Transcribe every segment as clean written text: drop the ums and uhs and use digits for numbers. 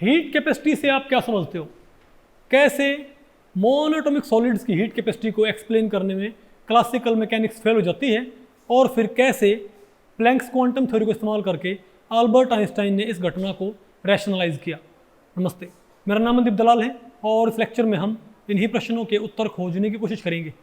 Heat capacity से आप क्या समझते हो? कैसे मोनोटॉमिक सॉलिड्स की हीट कैपेसिटी को एक्सप्लेन करने में क्लासिकल मैकेनिक्स फेल हो जाती है, और फिर कैसे प्लैंक्स क्वांटम थ्योरी को इस्तेमाल करके अल्बर्ट आइंस्टाइन ने इस घटना को रैशनलाइज किया। नमस्ते, मेरा नाम मनदीप दलाल है और इस लेक्चर में हम इन्हीं प्रश्नों के उत्तर खोजने की कोशिश करेंगे।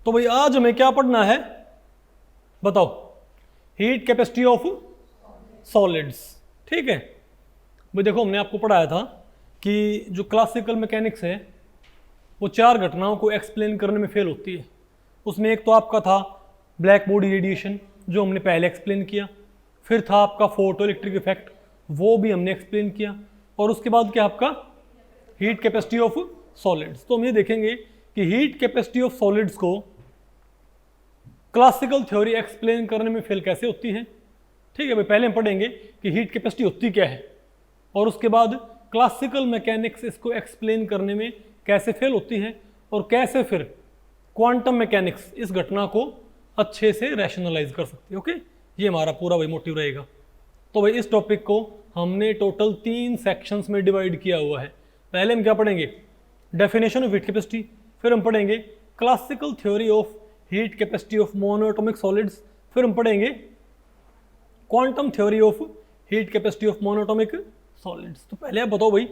तो भाई आज हमें क्या पढ़ना है बताओ? Heat capacity of solids. ठीक है भाई, देखो हमने आपको पढ़ाया था कि जो क्लासिकल मैकेनिक्स है वो चार घटनाओं को एक्सप्लेन करने में फेल होती है। उसमें एक तो आपका था ब्लैक बॉडी रेडिएशन, जो हमने पहले एक्सप्लेन किया। फिर था आपका फोटो इलेक्ट्रिक इफेक्ट, वो भी हमने एक्सप्लेन किया। और उसके बाद क्या आपका हीट कैपेसिटी ऑफ सॉलिड्स। तो हम ये देखेंगे कि हीट कैपेसिटी ऑफ सॉलिड्स को क्लासिकल थ्योरी एक्सप्लेन करने में फेल कैसे होती है। ठीक है भाई, पहले हम पढ़ेंगे कि हीट कैपेसिटी होती क्या है, और उसके बाद क्लासिकल मैकेनिक्स इसको एक्सप्लेन करने में कैसे फेल होती है, और कैसे फिर क्वांटम मैकेनिक्स इस घटना को अच्छे से रैशनलाइज कर सकती है। ओके, ये हमारा पूरा भाई मोटिव रहेगा। तो भाई इस टॉपिक को हमने टोटल 3 सेक्शंस में डिवाइड किया हुआ है। पहले हम क्या पढ़ेंगे? Definition of heat capacity. फिर हम पढ़ेंगे classical theory of heat capacity of monoatomic solids. फिर हम पढ़ेंगे quantum theory of heat capacity of monoatomic solids. तो पहले आप बताओ भाई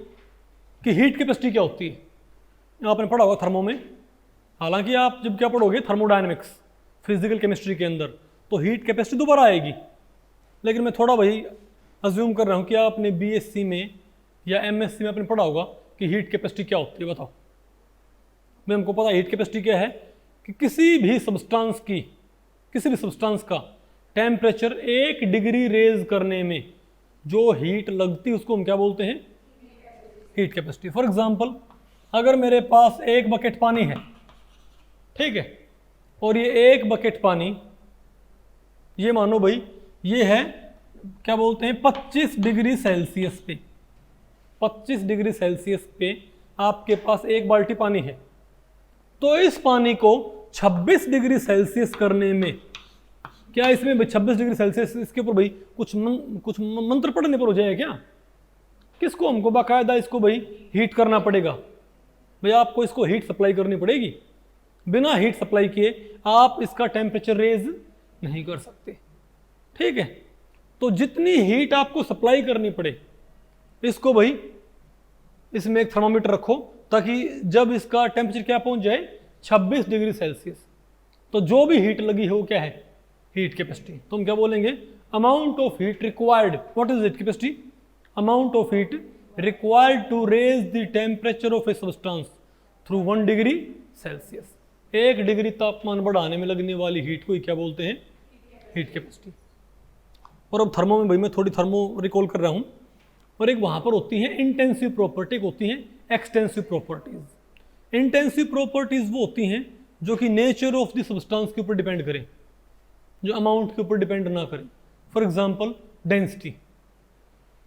कि हीट कैपेसिटी क्या होती है? आपने पढ़ा होगा थर्मो में, हालांकि आप जब क्या पढ़ोगे थर्मोडायनेमिक्स फिजिकल केमिस्ट्री के अंदर, तो हीट कैपेसिटी दोबारा आएगी। लेकिन मैं थोड़ा भाई अज्यूम कर रहा हूँ कि आपने बीएससी में या एमएससी में आपने पढ़ा होगा कि हीट कैपेसिटी क्या होती है। बताओ मैं, हमको पता हीट कैपेसिटी क्या है कि किसी भी सब्सटेंस का टेम्परेचर 1 डिग्री रेज करने में जो हीट लगती है उसको हम क्या बोलते हैं? Heat capacity. फॉर एग्जांपल, अगर मेरे पास 1 बकेट पानी है, ठीक है, और ये 1 बकेट पानी, ये मानो भाई ये है क्या बोलते हैं 25 डिग्री सेल्सियस पे, 25 डिग्री सेल्सियस पे आपके पास 1 बाल्टी पानी है। तो इस पानी को 26 डिग्री सेल्सियस करने में क्या इसमें भाई 26 डिग्री सेल्सियस इसके ऊपर भाई कुछ मंत्र पढ़ने पर हो जाएगा क्या? किसको? हमको बाकायदा इसको भाई हीट करना पड़ेगा। भाई आपको इसको हीट सप्लाई करनी पड़ेगी। बिना हीट सप्लाई किए आप इसका टेम्परेचर रेज नहीं कर सकते। ठीक है, तो जितनी हीट आपको सप्लाई करनी पड़े, इसको भाई इसमें एक थर्मामीटर रखो ताकि जब इसका टेम्परेचर क्या पहुंच जाए 26 डिग्री सेल्सियस, तो जो भी हीट लगी है वो क्या है? Heat capacity. तो हम क्या बोलेंगे? Amount of heat required. What is heat capacity? Amount of heat required to raise the temperature of a substance through 1 degree Celsius. 1 degree तापमान बढ़ाने में लगने वाली हीट को क्या बोलते हैं? Heat capacity. और अब थर्मो में भाई मैं थोड़ी थर्मो रिकॉल कर रहा हूँ, और एक वहाँ पर होती है इंटेंसिव प्रॉपर्टी, होती है एक्सटेंसिव प्रॉपर्टीज। इंटेंसिव प्रॉपर्टीज वो होती हैं जो कि नेचर ऑफ द सब्सटेंस के ऊपर डिपेंड करें, जो अमाउंट के ऊपर डिपेंड ना करें। For example density.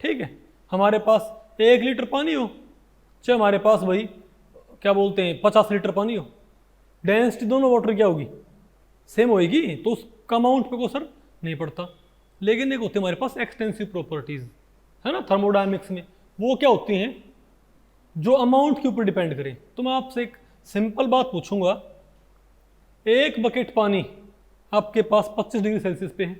ठीक है, हमारे पास 1 लीटर पानी हो, चाहे हमारे पास भाई क्या बोलते हैं 50 लीटर पानी हो, डेंसिटी दोनों वाटर क्या होगी? सेम होएगी, तो उसका अमाउंट पे को असर नहीं पड़ता। लेकिन एक होती है हमारे पास एक्सटेंसिव प्रॉपर्टीज, है ना, थर्मोडायनेमिक्स में। वो क्या होती हैं? जो अमाउंट के ऊपर डिपेंड करें। तो मैं आपसे एक सिंपल बात पूछूंगा, 1 बकेट पानी आपके पास 25 डिग्री सेल्सियस पे है,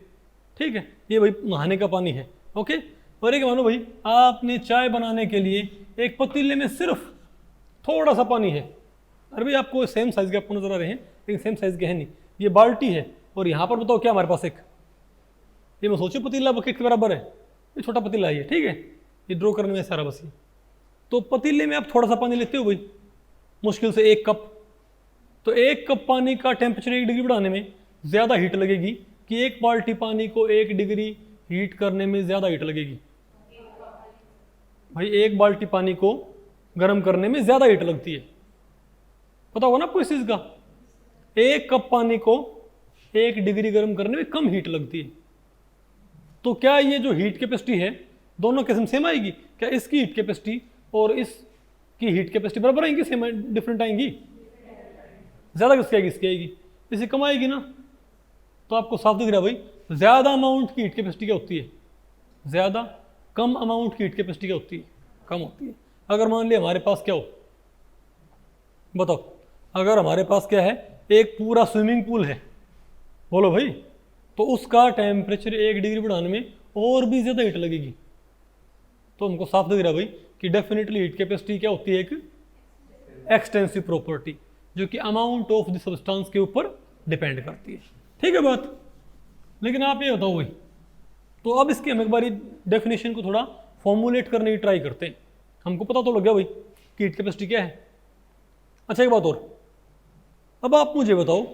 ठीक है, ये भाई नहाने का पानी है, ओके। और एक मानो भाई आपने चाय बनाने के लिए एक पतीले में सिर्फ थोड़ा सा पानी है। अरे भाई आपको सेम साइज के आपको नजर आ रहे हैं, लेकिन सेम साइज के है नहीं। ये बाल्टी है और यहाँ पर बताओ क्या हमारे पास एक, ये मैं सोचूं पतीला बकेट के बराबर है, ये छोटा पतीला है ये, ठीक है, ये ड्रॉ करने में सारा बस ये। तो पतीले में आप थोड़ा सा पानी लेते हो भाई, मुश्किल से 1 कप, तो 1 कप पानी का टेम्परेचर 1 डिग्री बढ़ाने में ज़्यादा हीट लगेगी कि 1 बाल्टी पानी को 1 डिग्री हीट करने में ज़्यादा हीट लगेगी? भाई 1 बाल्टी पानी को गर्म करने में ज़्यादा हीट लगती है, पता होगा ना आपको इस चीज़ का। 1 कप पानी को 1 डिग्री गर्म करने में कम हीट लगती है। तो क्या ये जो हीट कैपेसिटी है दोनों किस्म सेम आएगी? क्या इसकी हीट कैपेसिटी और इसकी हीट कैपेसिटी बराबर आएंगी, सेम डिफरेंट आएंगी? ज़्यादा किसकी आएगी? इसकी आएगी। इससे कम आएगी ना। तो आपको साफ दिख रहा है भाई, ज़्यादा अमाउंट की हीट कैपेसिटी क्या होती है? ज़्यादा कम अमाउंट की हीट कैपेसिटी क्या होती है? कम होती है। अगर मान लिया हमारे पास क्या हो, बताओ, अगर हमारे पास क्या है, एक पूरा स्विमिंग पूल है, बोलो भाई, तो उसका टेम्परेचर 1 डिग्री बढ़ाने में और भी ज़्यादा हीट लगेगी। तो हमको साफ दिख रहा है भाई कि डेफिनेटली हीट कैपेसिटी क्या होती है? एक एक्सटेंसिव प्रॉपर्टी जो कि अमाउंट ऑफ द सब्सटेंस के ऊपर डिपेंड करती है। ठीक है बात? लेकिन आप ये बताओ भाई, तो अब इसकी हम एक बारी डेफिनेशन को थोड़ा फॉर्मुलेट करने की ट्राई करते हैं। हमको पता तो लग गया भाई कि हीट कैपेसिटी क्या है। अच्छा एक बात और, अब आप मुझे बताओ,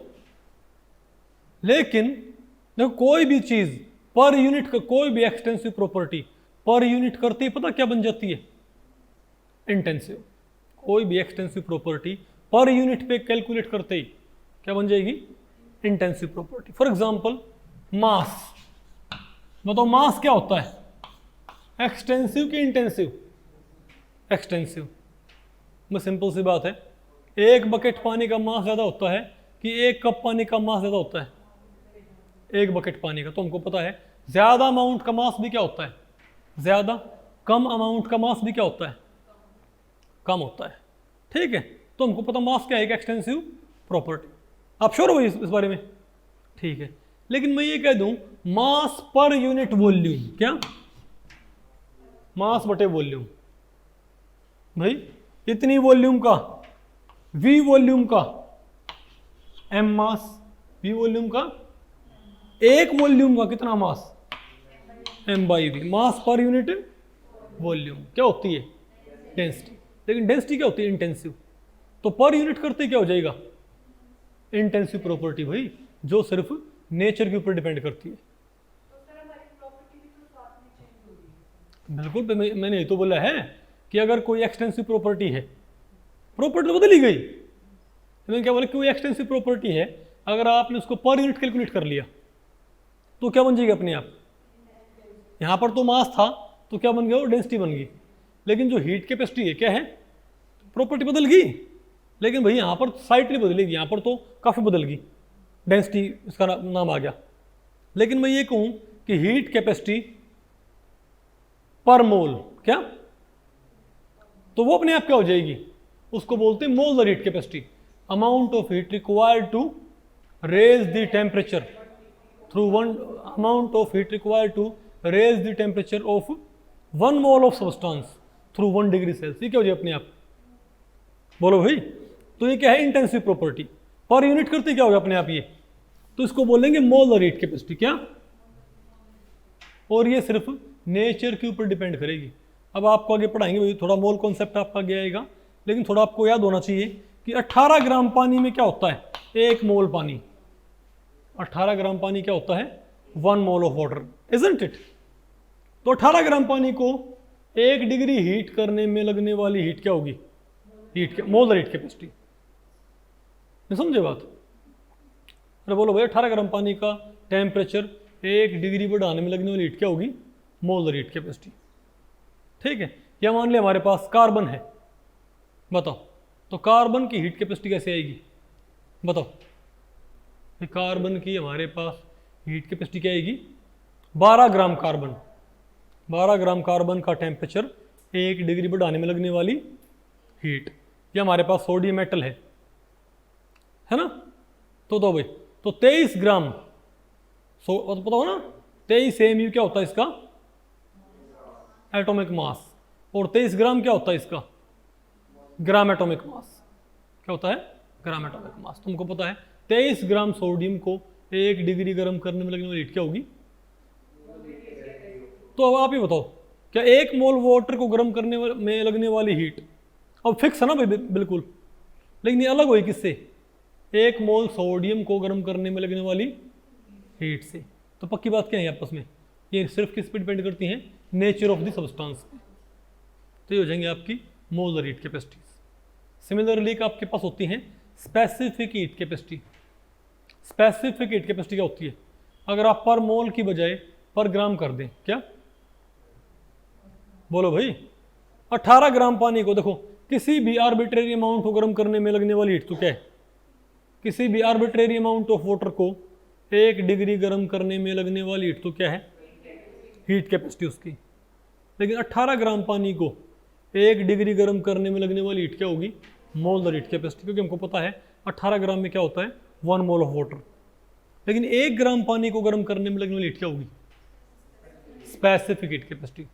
लेकिन देखो कोई भी चीज पर यूनिट का, कोई भी एक्सटेंसिव प्रॉपर्टी पर यूनिट करते ही पता क्या बन जाती है? इंटेंसिव। कोई भी एक्सटेंसिव प्रॉपर्टी पर यूनिट पे कैलकुलेट करते ही क्या बन जाएगी? Intensive property. फॉर एग्जांपल मास, बताओ मास क्या होता है? एक्सटेंसिव कि इंटेंसिव? एक्सटेंसिव। बस सिंपल सी बात है, एक बकेट पानी का मास ज़्यादा होता है कि एक कप पानी का मास ज़्यादा होता है? एक बकेट पानी का। तो हमको पता है ज़्यादा अमाउंट का मास भी क्या होता है? ज़्यादा। कम अमाउंट का मास भी क्या होता है? कम होता है। ठीक है, तो हमको पता मास क्या है? एक एक्सटेंसिव प्रॉपर्टी। आप श्योर हो इस बारे में? ठीक है, लेकिन मैं ये कह दूं मास पर यूनिट वॉल्यूम, क्या? मास बटे वॉल्यूम। भाई इतनी वॉल्यूम का, वी वॉल्यूम का एम मास, वी वॉल्यूम का एक वॉल्यूम का कितना mass? M by V. Mass पर यूनिट वॉल्यूम क्या होती है? डेंसिटी। लेकिन डेंसिटी क्या होती है? इंटेंसिव। तो पर यूनिट करते क्या हो जाएगा? इंटेंसिव प्रॉपर्टी भाई, जो सिर्फ नेचर के ऊपर डिपेंड करती है। बिल्कुल, मैंने ये तो बोला है कि अगर कोई एक्सटेंसिव प्रॉपर्टी है, प्रॉपर्टी तो बदली गई, मैंने क्या बोला, कोई एक्सटेंसिव प्रॉपर्टी है, अगर आपने उसको पर यूनिट कैलकुलेट कर लिया तो क्या बन जाएगी अपने आप? यहाँ पर तो मास था तो क्या बन गया? वो डेंसिटी बन गई। लेकिन जो हीट कैपेसिटी है क्या है? प्रॉपर्टी बदल गई, लेकिन भाई यहाँ पर स्लाइटली बदलेगी, यहाँ पर तो काफ़ी बदल गई, डेंसिटी इसका नाम आ गया। लेकिन मैं ये कहूँ कि हीट कैपेसिटी पर मोल, क्या? तो वो अपने आप क्या हो जाएगी? उसको बोलते हैं molar heat capacity, amount of heat required to raise the temperature through one, amount of heat required to raise the temperature of 1 mole of substance through 1 degree Celsius. ये क्या हो जाए अपने आप? बोलो भाई, तो ये क्या है? Intensive property. पर यूनिट करते क्या होगा अपने आप ये? तो इसको बोलेंगे मोलर हीट कैपेसिटी, क्या? और ये सिर्फ नेचर के ऊपर डिपेंड करेगी। अब आपको आगे पढ़ाएंगे भाई, थोड़ा मोल कॉन्सेप्ट आपका आगे आएगा, लेकिन थोड़ा आपको याद होना चाहिए कि 18 ग्राम पानी में क्या होता है? 1 मोल पानी। 18 ग्राम पानी क्या होता है? 1 mole of water, isn't it? तो 18 ग्राम पानी को 1 डिग्री हीट करने में लगने वाली हीट क्या होगी? Heat, molar heat capacity. नहीं समझे बात? अरे बोलो भाई, 18 ग्राम पानी का टेम्परेचर 1 डिग्री बढ़ाने में लगने वाली हीट क्या होगी? Molar heat capacity. ठीक है, या मान लिया हमारे पास कार्बन है, बताओ, तो कार्बन की हीट कैपेसिटी कैसे आएगी? बताओ, कार्बन की हमारे पास हीट कैपेसिटी क्या आएगी? 12 ग्राम कार्बन। 12 ग्राम कार्बन का टेम्परेचर 1 डिग्री बढ़ाने में लगने वाली हीट। या हमारे पास सोडियम मेटल है ना? तो दो भाई, तो 23 ग्राम, पता हो ना, 23 AMU क्या होता है इसका? Atomic mass. और 23 ग्राम क्या होता है इसका? Gram atomic mass. क्या होता है? Gram atomic mass. तुमको पता है 23 ग्राम सोडियम को 1 डिग्री गर्म करने में लगने वाली हीट क्या होगी? तो अब आप ही बताओ, क्या 1 मोल वाटर को गर्म करने में लगने वाली हीट, अब फिक्स है ना भाई बिल्कुल, लेकिन ये अलग हुई किससे? 1 मोल सोडियम को गर्म करने में लगने वाली हीट से। तो पक्की बात क्या है आपस में? ये सिर्फ किस पे डिपेंड करती हैं? नेचर ऑफ द सब्सटेंस पे। तो ये हो जाएंगे आपकी मोलर हीट कैपेसिटीज। सिमिलरली आपके पास होती हैं specific heat capacity. Specific heat capacity क्या होती है? अगर आप पर मोल की बजाय पर ग्राम कर दें, क्या बोलो भाई? 18 ग्राम पानी को देखो, किसी भी आर्बिट्रेरी अमाउंट को गर्म करने में लगने वाली हीट तो क्या है? किसी भी आर्बिट्रेरी अमाउंट ऑफ वाटर को 1 डिग्री गर्म करने में लगने वाली हीट तो क्या है? हीट कैपेसिटी उसकी। लेकिन 18 ग्राम पानी को 1 डिग्री गर्म करने में लगने वाली हीट क्या होगी? मोलर हीट कैपेसिटी, क्योंकि हमको पता है 18 ग्राम में क्या होता है? 1 मोल ऑफ वाटर। लेकिन 1 ग्राम पानी को गर्म करने में लगने वाली हीट क्या होगी? Specific heat capacity.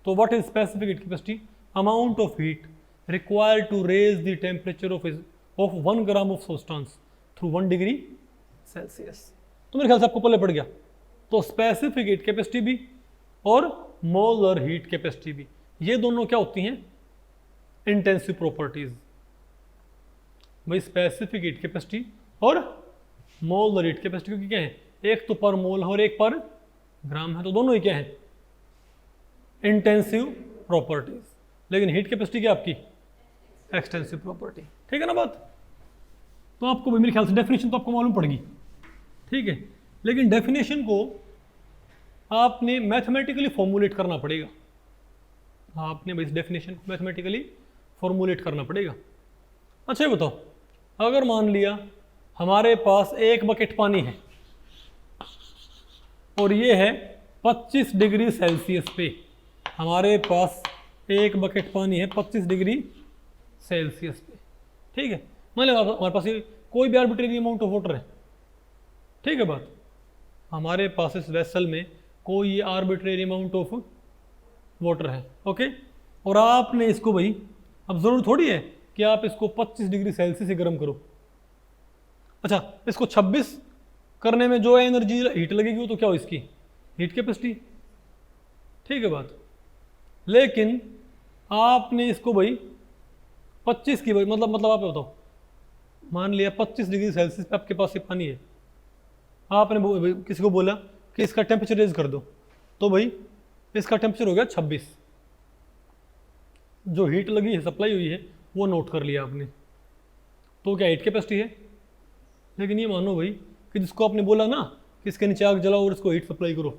तो what is specific heat capacity? Amount of heat required to raise the temperature of 1 gram of substance through 1 degree Celsius. तो मेरे ख्याल से आपको पल्ले पड़ गया। तो स्पेसिफिक हीट कैपेसिटी भी और मोलर हीट कैपेसिटी भी, ये दोनों क्या होती हैं? Intensive properties. भाई स्पेसिफिक हीट कैपेसिटी और मोलर हीट कैपेसिटी, क्योंकि क्या है? एक तो पर मोल है और एक पर ग्राम है, तो दोनों ही क्या है? Intensive properties. लेकिन हीट कैपेसिटी क्या आपकी? Extensive property. ठीक है ना बात? तो आपको मेरे ख्याल से डेफिनेशन तो आपको मालूम पड़ेगी, ठीक है। लेकिन डेफिनेशन को आपने मैथमेटिकली फॉर्मुलेट करना पड़ेगा। आपने भाई इस डेफिनेशन को मैथमेटिकली फॉर्मुलेट करना पड़ेगा। अच्छा ये बताओ, अगर मान लिया हमारे पास 1 बकेट पानी है और ये है 25 डिग्री सेल्सियस पे, हमारे पास 1 बकेट पानी है 25 डिग्री सेल्सियस पे, ठीक है। मान लो हमारे पास ये कोई भी आर्बिट्रेरी अमाउंट ऑफ वाटर है, ठीक है बात। हमारे पास इस वेसल में कोई ये आर्बिट्रेरी अमाउंट ऑफ वाटर है, ओके। और आपने इसको भाई, अब ज़रूर थोड़ी है कि आप इसको 25 डिग्री सेल्सियस से गर्म करो। अच्छा, इसको 26 करने में जो एनर्जी हीट लगेगी वो तो क्या हो इसकी? हीट कैपेसिटी, ठीक है बात। लेकिन आपने इसको भाई 25 की भाई मतलब आप बताओ, मान लिया 25 डिग्री सेल्सियस पे आपके पास ये पानी है, आपने किसी को बोला कि इसका टेम्परेचर रेज कर दो, तो भाई इसका टेम्परेचर हो गया 26। जो हीट लगी है, सप्लाई हुई है, वो नोट कर लिया आपने, तो क्या हीट कैपेसिटी है। लेकिन ये मानो भाई कि जिसको आपने बोला ना कि इसके नीचे आग जलाओ और इसको हीट सप्लाई करो,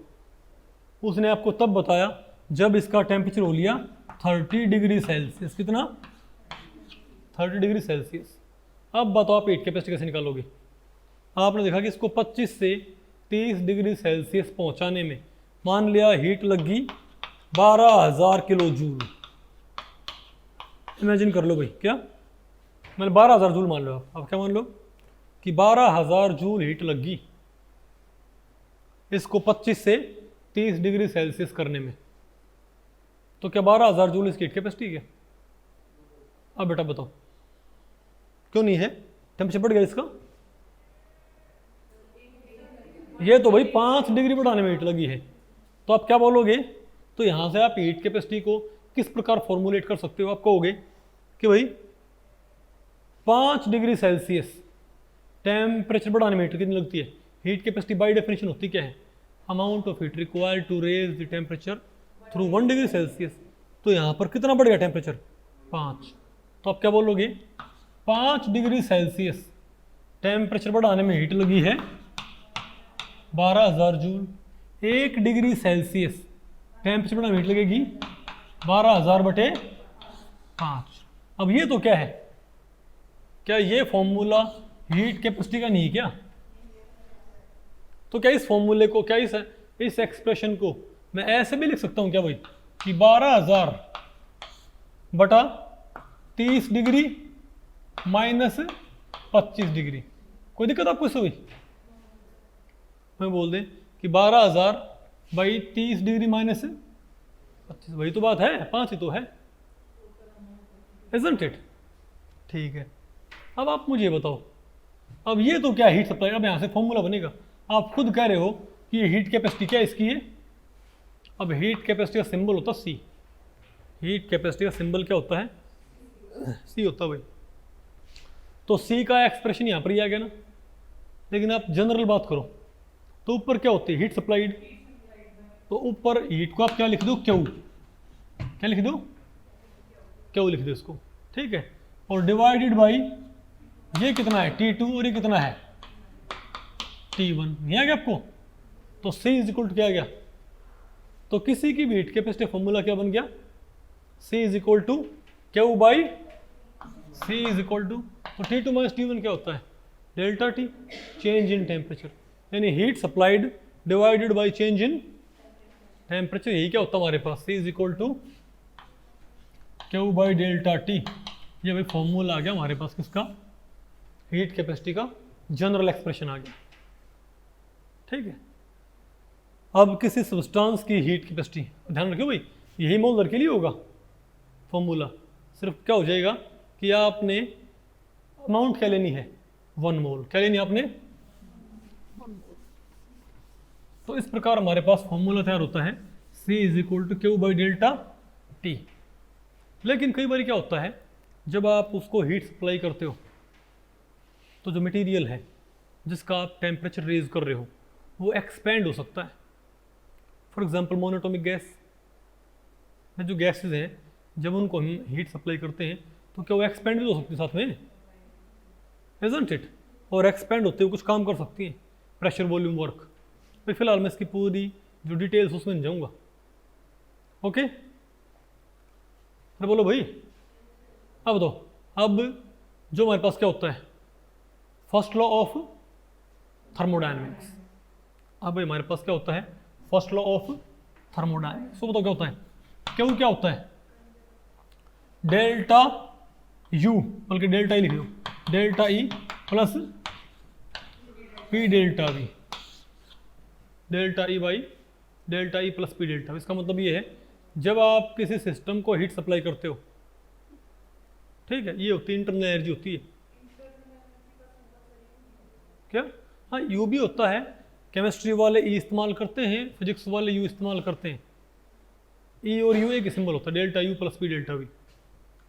उसने आपको तब बताया जब इसका टेम्परेचर हो लिया 30 डिग्री सेल्सियस। कितना? 30 डिग्री सेल्सियस। अब बताओ आप हीट कैपेसिटी कैसे निकालोगे? आपने देखा कि इसको 25 से 30 डिग्री सेल्सियस पहुंचाने में मान लिया हीट लगी 12,000 किलो जूल। इमेजिन कर लो भाई, क्या मैंने 12,000 जूल मान लो, आप क्या मान लो कि 12,000 जूल हीट लगी इसको 25 से 30 डिग्री सेल्सियस करने में। तो क्या 12,000 जूल इसकी हीट कैपेसिटी है? अब बेटा बताओ क्यों नहीं है? टेम्परेचर बढ़ गया इसका। ये तो भाई 5 डिग्री बढ़ाने में हीट लगी है, तो आप क्या बोलोगे? तो यहां से आप हीट कैपेसिटी को किस प्रकार फॉर्मुलेट कर सकते हो? आप कहोगे कि भाई 5 डिग्री सेल्सियस टेम्परेचर बढ़ाने में हीट कितनी लगती है? हीट कैपेसिटी बाय डेफिनेशन होती क्या है? Amount of heat required to raise the temperature through 1 degree Celsius. तो यहाँ पर कितना बढ़ गया टेम्परेचर? 5। तो आप क्या बोलोगे? 5 डिग्री सेल्सियस टेम्परेचर बढ़ाने में हीट लगी है 12,000 जूल। 1 डिग्री सेल्सियस टेम्परेचर बढ़ाने में हीट लगेगी 12,000 बटे 5। अब ये तो क्या है? क्या ये फॉर्मूला हीट कैपेसिटी का नहीं है क्या? तो क्या इस फॉर्मूले को, क्या इस एक्सप्रेशन को मैं ऐसे भी लिख सकता हूं क्या भाई कि 12,000 बटा 30 डिग्री माइनस 25 डिग्री। कोई दिक्कत आपको इससे हुई? मैं बोल दें कि 12,000 बाई 30 डिग्री माइनस 25, वही तो बात है, 5 ही तो है, isn't it? ठीक है। अब आप मुझे बताओ, अब ये तो क्या हीट सप्लाई, अब यहाँ से फॉर्मूला बनेगा। आप खुद कह रहे हो कि ये हीट कैपेसिटी क्या इसकी है। अब हीट कैपेसिटी का सिंबल होता है सी। हीट कैपेसिटी का सिंबल क्या होता है? सी होता है भाई। तो सी का एक्सप्रेशन यहाँ पर ही आ गया ना। लेकिन आप जनरल बात करो तो ऊपर क्या होती है? Heat supplied. तो ऊपर हीट को आप क्या लिख दो? क्यू। क्या लिख दो? क्यू लिख दो इसको, ठीक है। और डिवाइडेड बाई ये कितना है? T2 और ये कितना है? T1 नहीं आ गया आपको? तो C इज इक्वल टू क्या आ गया? तो किसी की भी हीट कैपेसिटी फॉर्मूला क्या बन गया? C is equal to Q by C is equal to, तो T2 माइनस T1 क्या होता है? Delta T, change in temperature, यानी heat supplied divided by change in temperature. यही क्या होता है हमारे पास? C is equal to Q by delta T। ये भाई फॉर्मूला आ गया हमारे पास किसका? हीट कैपेसिटी का जनरल एक्सप्रेशन आ गया। ठीक है, अब किसी सब्सटेंस की हीट कैपेसिटी, ध्यान रखियो भाई यही मोलर के लिए होगा फॉर्मूला। सिर्फ क्या हो जाएगा कि आपने अमाउंट क्या लेनी है? 1 मोल। क्या लेनी है आपने? 1 मोल। तो इस प्रकार हमारे पास फॉर्मूला तैयार होता है C is equal to Q by delta T। लेकिन कई बार क्या होता है, जब आप उसको हीट सप्लाई करते हो तो जो मटेरियल है जिसका आप टेम्परेचर रेज कर रहे हो वो एक्सपेंड हो सकता है। फॉर एग्जांपल मोनोटोमिक गैस में जो गैसेज हैं, जब उनको हम हीट सप्लाई करते हैं तो क्या वो एक्सपेंड भी हो सकती है साथ में, इजंट इट? और एक्सपेंड होते हुए कुछ काम कर सकती हैं, प्रेशर वॉल्यूम वर्क। तो फिलहाल मैं इसकी पूरी जो डिटेल्स उसमें नहीं जाऊँगा। ओके, अरे बोलो भाई, अब दो। अब जो हमारे पास क्या होता है? First law of thermodynamics. अब भाई हमारे पास क्या होता है? First law of thermodynamics. तो बताओ क्या होता है? क्यों क्या होता है? डेल्टा यू, बल्कि डेल्टा ई लिख लो, delta E plus P delta V, delta E by delta E plus P delta. इसका मतलब ये है जब आप किसी सिस्टम को हीट सप्लाई करते हो, ठीक है, ये होती है इंटरनल एनर्जी होती है क्या? हाँ, यू भी होता है। केमिस्ट्री वाले ई इस्तेमाल करते हैं, फिजिक्स वाले यू इस्तेमाल करते हैं। ई और यू एक ही सिंबल होता है, delta you plus P delta we.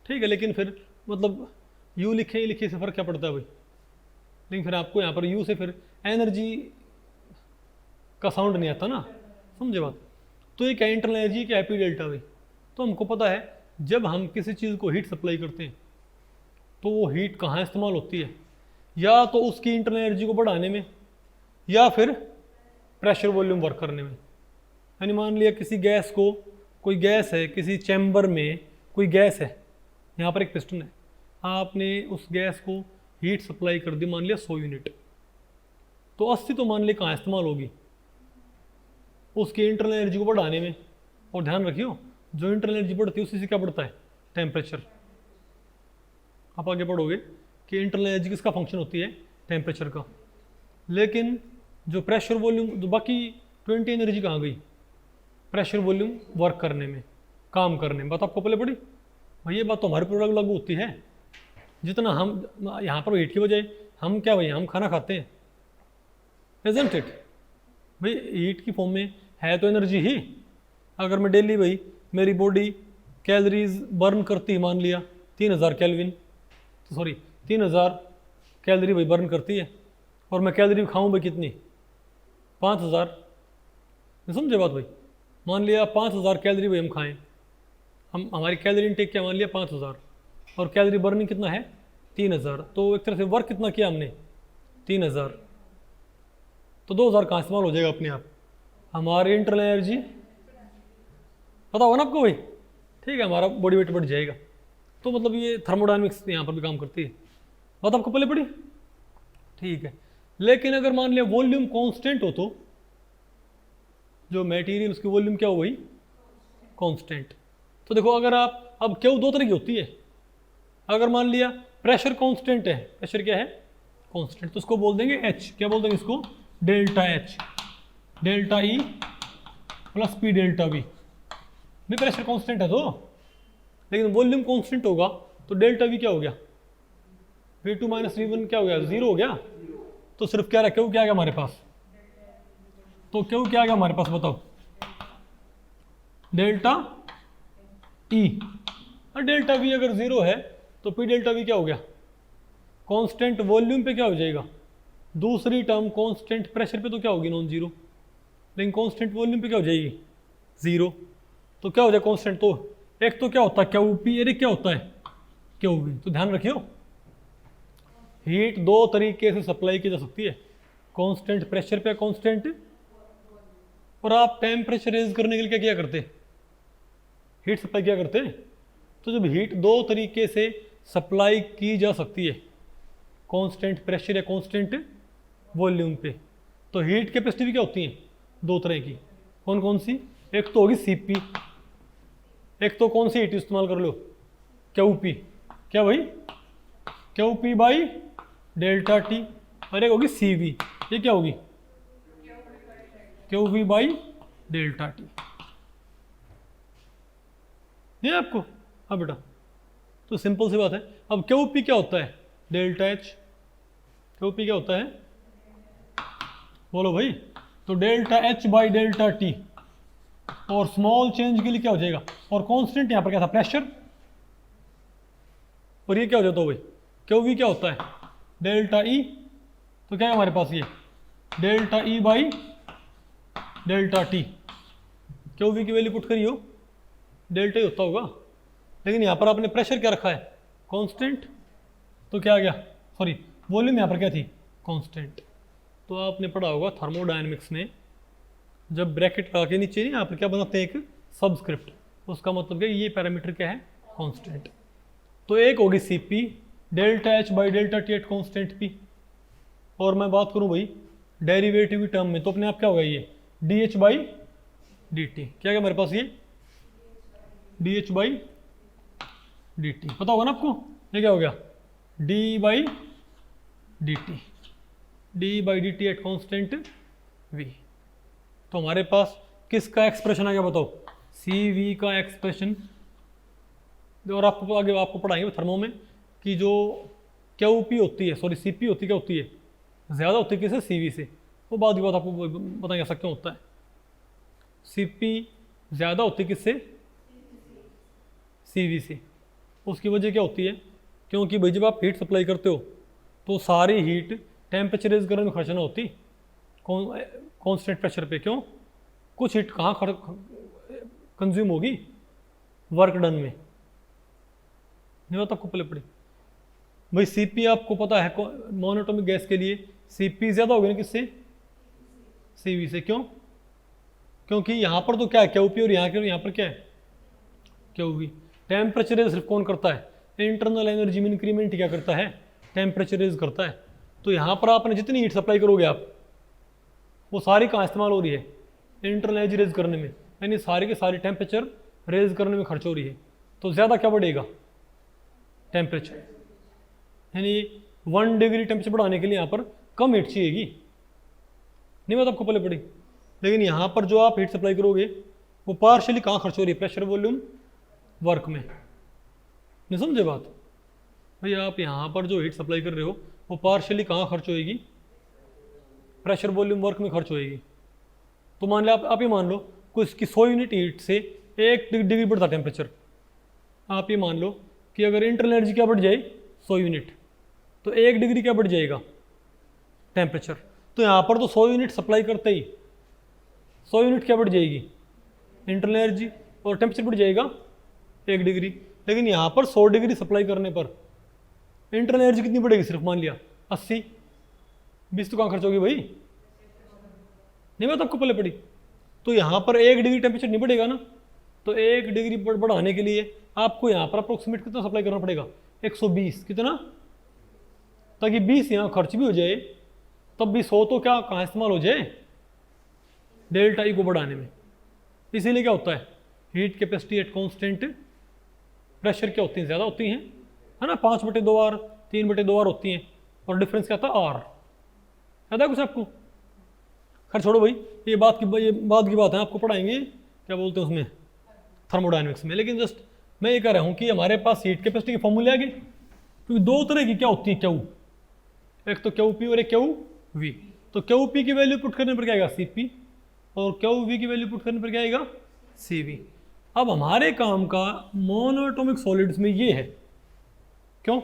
ठीक है, लेकिन फिर मतलब यू लिखे लिखे से फर्क क्या पड़ता है भाई? लेकिन फिर आपको यहाँ पर यू से फिर एनर्जी का साउंड नहीं आता ना, समझे बात? तो ये क्या इंटरनल एनर्जी, क्या है? P delta we. तो हमको पता है जब हम किसी चीज़ को हीट सप्लाई करते हैं तो वो हीट कहाँ इस्तेमाल होती है? या तो उसकी इंटरनल एनर्जी को बढ़ाने में, या फिर प्रेशर वॉल्यूम वर्क करने में। यानी मान लिया किसी गैस को, कोई गैस है किसी चैम्बर में, कोई गैस है, यहाँ पर एक पिस्टन है, आपने उस गैस को हीट सप्लाई कर दी मान लिया 100 यूनिट, तो 80 तो मान लिया कहाँ इस्तेमाल होगी? उसकी इंटरनल एनर्जी को बढ़ाने में। और ध्यान रखियो जो इंटरनल एनर्जी बढ़ती है उसी से क्या बढ़ता है? टेम्परेचर। आप आगे पढ़ोगे कि इंटरनल एनर्जी किसका फंक्शन होती है? टेम्परेचर का। लेकिन जो प्रेशर वॉल्यूम, जो बाकी 20 एनर्जी कहाँ गई? प्रेशर वॉल्यूम वर्क करने में, काम करने में। बात आपको पहले पड़ी भाई, ये बात तो हमारे पर लागू होती है। जितना हम यहाँ पर हीट की बजाय हम क्या भाई, हम खाना खाते हैं, इजंट इट? भाई हीट की फॉर्म में है तो एनर्जी ही। अगर मैं डेली भाई मेरी बॉडी कैलोरीज बर्न करती है, मान लिया 3000 कैलविन, तो सॉरी 3000 कैलोरी भाई बर्न करती है, और मैं कैलोरी खाऊं भाई कितनी? 5000। समझे बात भाई? मान लिया 5000 कैलोरी भाई हम खाएं, हम हमारी कैलोरी इनटेक क्या मान लिया 5000, और कैलोरी बर्निंग कितना है? 3000। तो एक तरह से वर्क कितना किया हमने? 3000। तो 2000 कहाँ इस्तेमाल हो जाएगा अपने आप? हमारी इंटरनल एनर्जी पता होगा ना आपको भाई, ठीक है, हमारा बॉडी वेट बढ़ जाएगा। तो मतलब ये थर्मोडायनेमिक्स यहाँ पर भी काम करती है। बात आपको पहले पड़ी, ठीक है। लेकिन अगर मान लिया वॉल्यूम कांस्टेंट हो, तो जो मटेरियल उसकी वॉल्यूम क्या हो गई? कांस्टेंट। तो देखो अगर आप, अब क्यों दो तरह की होती है। अगर मान लिया प्रेशर कांस्टेंट है, प्रेशर क्या है? कांस्टेंट, तो उसको बोल देंगे एच। क्या बोल देंगे इसको? Delta H, delta E plus P delta we. भी प्रेशर कांस्टेंट है तो, लेकिन वॉल्यूम कांस्टेंट होगा तो डेल्टा वी क्या हो गया? V2 माइनस V1 क्या हो गया? 0 हो गया। तो सिर्फ क्या रहा? क्यों क्या आ गया हमारे पास? तो क्यों क्या आ गया हमारे पास बताओ? Delta E. और डेल्टा वी अगर 0 है तो पी डेल्टा वी क्या हो गया? कांस्टेंट वॉल्यूम पे क्या हो जाएगा? दूसरी टर्म कांस्टेंट प्रेशर पे तो क्या होगी? Non zero. लेकिन कांस्टेंट वॉल्यूम पे क्या हो जाएगी? 0। तो क्या हो जाए कांस्टेंट? तो एक तो क्या होता है क्यू पी, और एक क्या होता है? Q V. तो ध्यान रखियो हीट दो तरीके से सप्लाई की जा सकती है। कांस्टेंट प्रेशर पे कांस्टेंट, और आप टेम्परेचर रेज करने के लिए क्या किया करते, हीट सप्लाई किया करते। तो जब हीट दो तरीके से सप्लाई की जा सकती है, कांस्टेंट प्रेशर या कांस्टेंट वॉल्यूम पे, तो हीट कैपेसिटी भी क्या होती है, दो तरह की। कौन कौन सी, एक तो होगी सीपी, एक तो कौन सी हीट इस्तेमाल कर लो, क्यूपी, क्या भाई, क्यूपी बाई डेल्टा टी, और एक होगी सीवी, ये क्या होगी, क्यूवी बाई डेल्टा टी। ये आपको, हाँ बेटा, तो सिंपल सी बात है। अब क्यूपी क्या होता है, डेल्टा एच, क्यूपी क्या होता है, बोलो भाई, तो delta H by delta T, और स्मॉल चेंज के लिए क्या हो जाएगा, और कांस्टेंट यहां पर क्या था, प्रेशर, और ये क्या हो जाता है भाई, क्यूवी क्या होता है, डेल्टा ई, तो क्या है हमारे पास ये delta E by delta T, qv की वैल्यू पुट करी हो, डेल्टा ही होता होगा, लेकिन यहाँ पर आपने प्रेशर क्या रखा है, कांस्टेंट, तो क्या आ गया, सॉरी वॉल्यूम यहाँ पर क्या थी, कांस्टेंट। तो आपने पढ़ा होगा थर्मोडायनेमिक्स में, जब ब्रैकेट लगा के नीचे नहीं यहाँ पर क्या बनाते हैं, एक सबस्क्रिप्ट, उसका मतलब क्या, ये पैरामीटर क्या है, कांस्टेंट। तो एक होगी C P, delta H by delta T at constant P, और मैं बात करूँ भाई डेरिवेटिव की टर्म में, तो अपने आप क्या होगा, ये D H by D T, क्या क्या मेरे पास ये D H by D T, पता होगा ना आपको, ये क्या हो गया, D by D T, D by D T at constant V. तो हमारे पास किसका एक्सप्रेशन आ गया बताओ, सी वी का एक्सप्रेशन। और आपको आगे आपको पढ़ाएंगे थर्मो में कि जो क्यू पी होती है, सॉरी सी पी होती क्या होती है, ज़्यादा होती है किससे, सी वी से, वो बाद की बात आपको बताएंगे ऐसा क्यों होता है। सी पी ज़्यादा होती है किससे, सी वी से, उसकी वजह क्या होती है, क्योंकि भाई जब आप हीट सप्लाई करते हो तो सारी हीट टेम्परेचर रेज करने में खर्च ना होती कांस्टेंट प्रेशर पे, क्यों, कुछ हीट कहाँ कंज्यूम होगी, वर्क डन में, नहीं बात आपको पहले पड़ी भाई। सीपी आपको पता है मोनोटोमिक गैस के लिए सीपी ज़्यादा होगी ना किससे, सीवी से, क्यों, क्योंकि यहाँ पर तो क्या है क्यूपी, और यहाँ पर क्या है क्यूवी। टेम्परेचर रेज सिर्फ कौन करता है, इंटरनल एनर्जी में इंक्रीमेंट क्या करता है, टेम्परेचर रेज करता है। तो यहाँ पर आपने जितनी हीट सप्लाई करोगे आप, वो सारी कहाँ इस्तेमाल हो रही है, इंटरनल एनर्जी रेज करने में, यानी सारी के सारी टेम्परेचर रेज करने में खर्च हो रही है। तो ज़्यादा क्या बढ़ेगा, टेम्परेचर, यानी 1 डिग्री टेम्परेचर बढ़ाने के लिए यहाँ पर कम हीट चाहिएगी, नहीं बात आपको पहले पड़ी। लेकिन यहाँ पर जो आप हीट सप्लाई करोगे वो पार्शियली कहाँ खर्च हो रही है, प्रेशर वॉल्यूम वर्क में, नहीं समझे बात भाई। आप यहाँ पर जो हीट सप्लाई कर रहे हो वो पार्शियली कहाँ खर्च होएगी, प्रेशर वॉल्यूम वर्क में खर्च होएगी। तो मान लो आप ये मान लो कोई इसकी 100 यूनिट हीट से 1 डिग्री बढ़ता टेम्परेचर, आप ये मान लो कि अगर इंटरनल एनर्जी क्या बढ़ जाए 100 यूनिट, तो 1 डिग्री क्या बढ़ जाएगा टेम्परेचर। तो यहाँ पर तो 100 यूनिट सप्लाई करते ही 100 यूनिट क्या बढ़ जाएगी, इंटरनल एनर्जी, और टेम्परेचर बढ़ जाएगा 1 डिग्री। लेकिन यहाँ पर 100 डिग्री सप्लाई करने पर इंटरनल एनर्जी कितनी बढ़ेगी, सिर्फ मान लिया 80, 20 तो कहाँ खर्च होगी भाई, नहीं बात आपको पहले पड़ी। तो यहाँ पर 1 डिग्री टेम्परेचर नहीं बढ़ेगा ना, तो 1 डिग्री बढ़ाने के लिए आपको यहाँ पर अप्रोक्सीमेट कितना सप्लाई करना पड़ेगा, 120, कितना, ताकि 20 यहाँ खर्च भी हो जाए, तब भी 100 तो क्या कहाँ इस्तेमाल हो जाए, डेल्टा ई को बढ़ाने में। इसीलिए क्या होता है, heat capacity at constant pressure क्या होती है, ज़्यादा होती हैं, है ना, 5/2 3/2 होती हैं, और डिफरेंस क्या था, आर। याद है कुछ आपको, खैर छोड़ो भाई, ये बात की बात है, आपको पढ़ाएंगे क्या बोलते हैं उसमें, थर्मोडायनेमिक्स में। लेकिन जस्ट मैं ये कह रहा हूँ कि हमारे पास हीट कैपेसिटी के फॉर्मूले आ गए, क्योंकि दो तरह की क्या होती है क्यू, एक तो क्यू पी और एक क्यू वी। तो क्यू पी की वैल्यू पुट करने पर क्या आएगा, सी पी, और क्यू वी की वैल्यू पुट करने पर क्या आएगा, सी वी। अब हमारे काम का मोनोएटॉमिक सॉलिड्स में ये है, क्यों,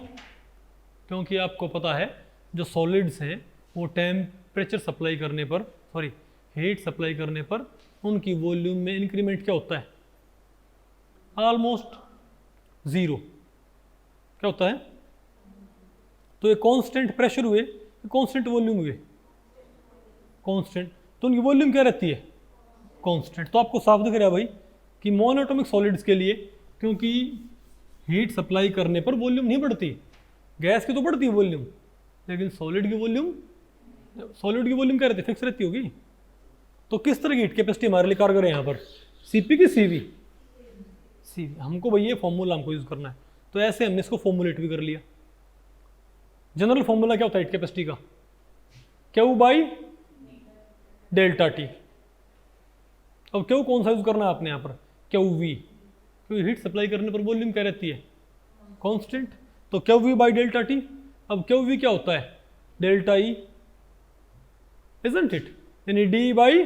क्योंकि आपको पता है जो सॉलिड्स हैं वो टेम्परेचर सप्लाई करने पर, सॉरी हीट सप्लाई करने पर उनकी वॉल्यूम में इंक्रीमेंट क्या होता है, ऑलमोस्ट 0। क्या होता है, तो ये कांस्टेंट प्रेशर हुए, कांस्टेंट वॉल्यूम हुए, कांस्टेंट, तो उनकी वॉल्यूम क्या रहती है, कांस्टेंट। तो आपको साफ दिख रहा है भाई कि मोनोएटॉमिक सॉलिड्स के लिए, क्योंकि हीट सप्लाई करने पर वॉल्यूम नहीं बढ़ती, गैस की तो बढ़ती है वॉल्यूम, लेकिन सॉलिड की वॉल्यूम क्या रहती है, फिक्स रहती होगी। तो किस तरह की हीट कैपेसिटी हमारे लिए कारगर है यहाँ पर, सीपी की सीवी, सीवी। हमको भाई ये फॉर्मूला हमको यूज करना है, तो ऐसे हमने इसको फॉर्मुलेट भी कर लिया। जनरल फॉर्मूला क्या होता है हीट कैपेसिटी का, क्यू बाई डेल्टा टी। अब क्यू कौन सा यूज करना है आपने यहाँ पर, क्यू वी, क्योंकि हीट सप्लाई करने पर वॉल्यूम क्या रहती है, कांस्टेंट। तो Q V by delta T. अब क्यू वी क्या होता है, डेल्टा ई, इजंट इट, यानी डी बाई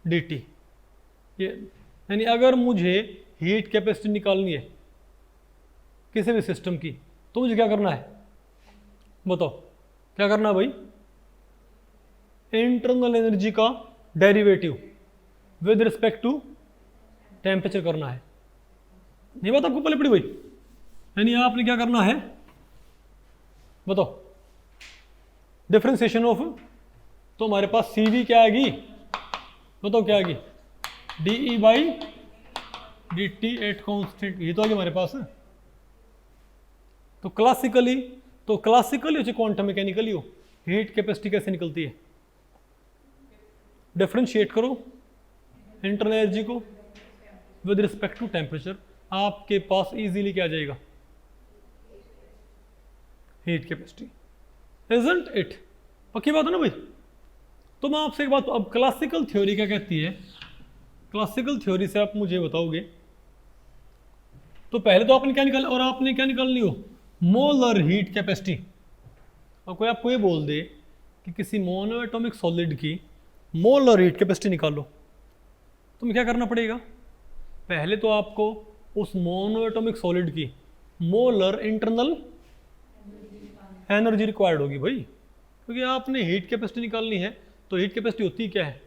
डी टी। ये यानी अगर मुझे हीट कैपेसिटी निकालनी है किसी भी सिस्टम की, तो मुझे क्या करना है, बताओ क्या करना है भाई, इंटरनल एनर्जी का derivative with respect to temperature करना है। ये बात आपको पहले पड़ी भाई, यानी आपने क्या करना है, बताओ डिफरेंशिएशन ऑफ, तो हमारे पास CV क्या आएगी, बताओ क्या आएगी, DE by DT at constant, ये तो आगे हमारे पास है। तो क्लासिकली हो चाहे क्वांटम मैकेनिकली हो, हीट कैपेसिटी कैसे निकलती है, डिफरेंशिएट करो इंटरनल एनर्जी को विद रिस्पेक्ट टू टेम्परेचर, आपके पास इजीली क्या आ जाएगा, हीट कैपेसिटी, इजंट इट। पक्की बात है ना भाई। तो मैं आपसे एक बात, अब क्लासिकल थ्योरी क्या कहती है, क्लासिकल थ्योरी से आप मुझे बताओगे, तो पहले तो आपने क्या निकाला, और आपने क्या निकालनी हो, मोलर हीट कैपेसिटी। और कोई आपको ये बोल दे कि किसी मोनोएटॉमिक सॉलिड की मोलर हीट कैपेसिटी निकालो, तो तुम्हें क्या करना पड़ेगा, पहले तो आपको उस मोनोएटॉमिक सॉलिड की मोलर इंटरनल एनर्जी रिक्वायर्ड होगी भाई, क्योंकि आपने हीट कैपेसिटी निकालनी है। तो हीट कैपेसिटी होती क्या है,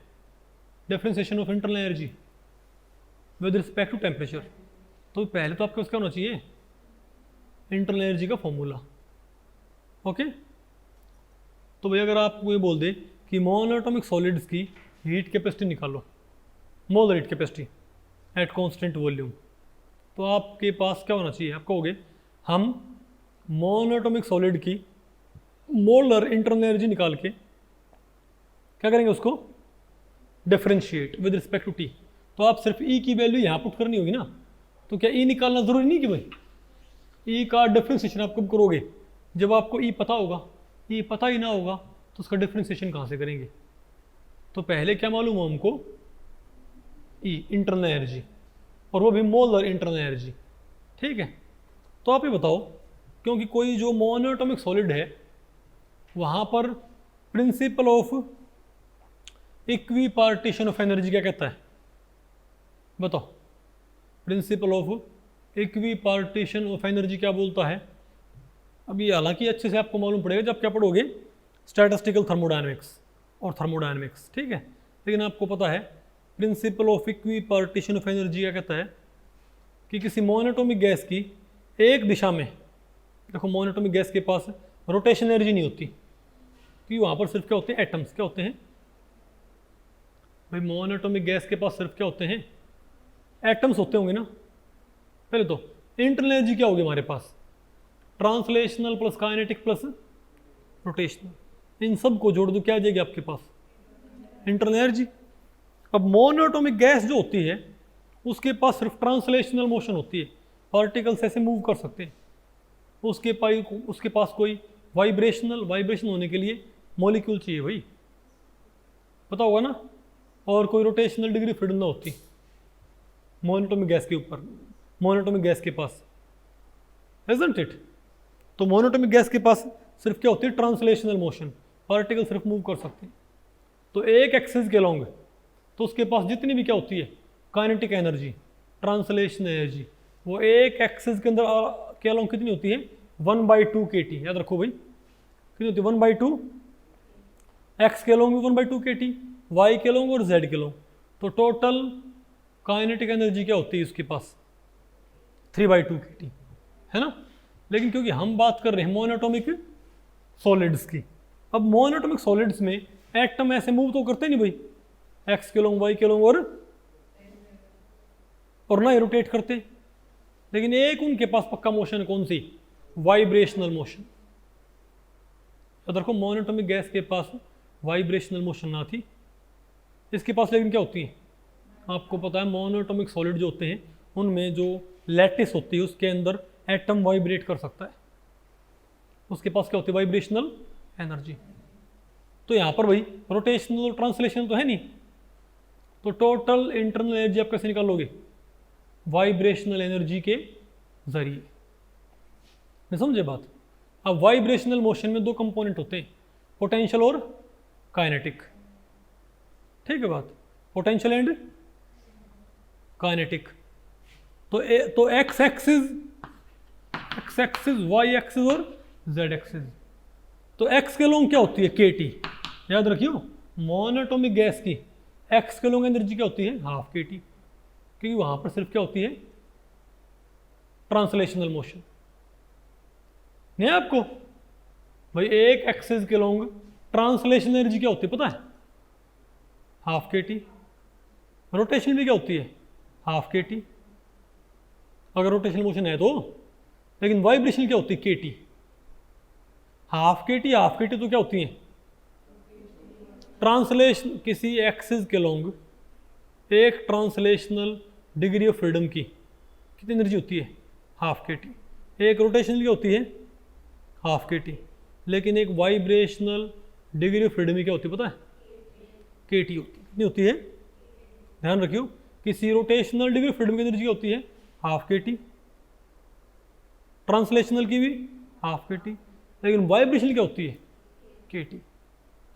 differentiation of internal energy with respect to temperature. तो पहले तो आपके पास क्या होना चाहिए, इंटरनल एनर्जी का फॉर्मूला। ओके, तो भाई अगर आपको ये बोल दे कि मोनोएटॉमिक सॉलिड्स की हीट कैपेसिटी निकालो, molar heat capacity at constant volume, तो आपके पास क्या होना चाहिए, आप कहोगे हम मोनोएटॉमिक सॉलिड की मोलर इंटरनल एनर्जी निकाल के क्या करेंगे, उसको differentiate with respect to T. तो आप सिर्फ ई की वैल्यू यहाँ पुट करनी होगी ना, तो क्या ई निकालना जरूरी नहीं कि भाई ई का डिफरेंशिएशन आप कब करोगे, जब आपको ई पता होगा। ई पता ही ना होगा तो उसका डिफरेंशिएशन कहाँ से करेंगे। तो पहले क्या मालूम हो हमको, ई इंटरनल एनर्जी, और वो भी मोलर इंटरनल एनर्जी। ठीक है, तो आप ये बताओ, क्योंकि कोई जो मोनोएटॉमिक सॉलिड है वहाँ पर principle of equipartition of energy क्या कहता है, बताओ principle of equipartition of energy क्या बोलता है। अभी हालांकि अच्छे से आपको मालूम पड़ेगा जब क्या पढ़ोगे, स्टैटिस्टिकल थर्मोडायनेमिक्स और थर्मोडायनेमिक्स, ठीक है। लेकिन आपको पता है principle of equipartition of energy क्या कहता है कि किसी मोनोएटॉमिक गैस की एक दिशा में, देखो मोनोएटॉमिक गैस के पास रोटेशन एनर्जी नहीं होती, क्योंकि वहाँ पर सिर्फ क्या होते हैं, एटम्स। क्या होते हैं भाई, मोनोएटॉमिक गैस के पास सिर्फ क्या होते हैं, एटम्स होते होंगे ना। पहले तो इंटरनल एनर्जी क्या होगी हमारे पास, translational plus kinetic plus rotational, इन सब को जोड़ दो क्या आ जाएगी आपके पास, इंटरनल एनर्जी। अब मोनोएटॉमिक गैस जो होती है उसके पास सिर्फ ट्रांसलेशनल मोशन होती है, पार्टिकल्स ऐसे मूव कर सकते हैं। उसके पास कोई वाइब्रेशन होने के लिए मॉलिक्यूल चाहिए भाई, पता होगा ना, और कोई रोटेशनल डिग्री फ्रीडम ना होती मोनोएटॉमिक गैस के ऊपर, मोनोएटॉमिक गैस के पास, इजंट इट। तो मोनोएटॉमिक गैस के पास सिर्फ क्या होती है, ट्रांसलेशनल मोशन, पार्टिकल सिर्फ मूव कर सकते हैं। तो एक एक्सिस के अलोंग तो उसके पास जितनी भी क्या होती है, काइनेटिक एनर्जी, ट्रांसलेशन एनर्जी, वो एक एक्सिस के अंदर के अलोंग कितनी होती है, 1/2 kT। याद रखो भाई, कितनी होती है, 1/2, एक्स के अलोंग भी 1/2 kT, वाई के अलोंग और जेड के अलोंग। तो टोटल काइनेटिक एनर्जी क्या होती है उसके पास, 3/2 kT, है ना। लेकिन क्योंकि हम बात कर रहे हैं मोनोएटॉमिक सॉलिड्स की, अब मोनोएटॉमिक सॉलिड्स में एटम ऐसे मूव तो करते नहीं भाई, एक्स के लॉन्ग वाई के लॉन्ग और ना ही रोटेट करते, लेकिन एक उनके पास पक्का मोशन है, कौन सी? Vibrational motion. तो देखो मोनोटॉमिक गैस के पास वाइब्रेशनल मोशन ना थी, इसके पास लेकिन क्या होती है? आपको पता है मोनोटॉमिक सॉलिड जो होते हैं उनमें जो लैटिस होती है उसके अंदर एटम वाइब्रेट कर सकता है, उसके पास क्या होती है? Vibrational energy. तो यहाँ पर भाई रोटेशनल ट्रांसलेशन तो है नहीं, तो टोटल इंटरनल एनर्जी आप कैसे निकालोगे? वाइब्रेशनल एनर्जी के जरिए। मैं समझे बात? अब वाइब्रेशनल मोशन में दो कंपोनेंट होते हैं, पोटेंशियल और काइनेटिक। ठीक है बात, पोटेंशियल एंड काइनेटिक। तो एक्स एक्सिस, वाई एक्सिस और जेड एक्सिस। तो एक्स के लॉन्ग क्या होती है? के टी। याद रखियो मोनोटॉमिक गैस की एक्स के लॉन्ग एनर्जी क्या होती है? हाफ के टी, क्योंकि वहां पर सिर्फ क्या होती है? Translational motion. नहीं आपको भाई एक एक्सिस के लॉन्ग ट्रांसलेशनल एनर्जी क्या होती है पता है? Half K T. रोटेशन भी क्या होती है? हाफ के टी, अगर रोटेशनल मोशन है तो। लेकिन वाइब्रेशन क्या होती है? के टी। हाफ के टी तो क्या होती है? ट्रांसलेशन किसी एक्सिस के लॉन्ग एक ट्रांसलेशनल डिग्री ऑफ फ्रीडम की कितनी एनर्जी होती है? Half K T. एक रोटेशनल क्या होती है? Half K T. लेकिन एक वाइब्रेशनल डिग्री ऑफ फ्रीडम क्या होती है पता है? के टी होती है। कितनी होती है? ध्यान रखियो, किसी रोटेशनल डिग्री ऑफ फ्रीडम की एनर्जी क्या होती है? Half K T. ट्रांसलेशनल की भी हाफ के टी, लेकिन वाइब्रेशन क्या होती है? के टी।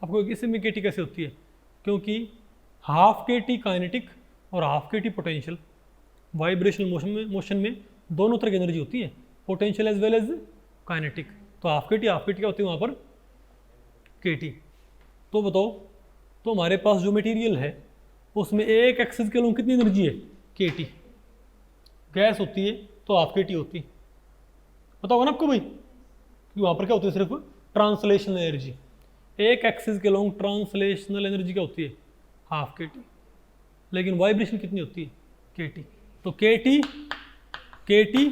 आपको इससे में के टी कैसे होती है? क्योंकि हाफ के टी काइनेटिक और half K T potential. Vibrational motion में दोनों तरह की एनर्जी होती है, potential as well as kinetic. तो हाफ के टी क्या होती है वहाँ पर? के टी। तो बताओ, तो हमारे पास जो मटेरियल है उसमें एक एक्सिस के लॉन्ग कितनी एनर्जी है? के टी। गैस होती है तो हाफ के टी होती है, पता होगा ना आपको भाई, कि वहाँ पर क्या होती है? सिर्फ ट्रांसलेशनल एनर्जी। एक एक्सिस के लॉन्ग ट्रांसलेशनल एनर्जी क्या होती है? Half K T. लेकिन वाइब्रेशन कितनी होती है? के टी। तो के टी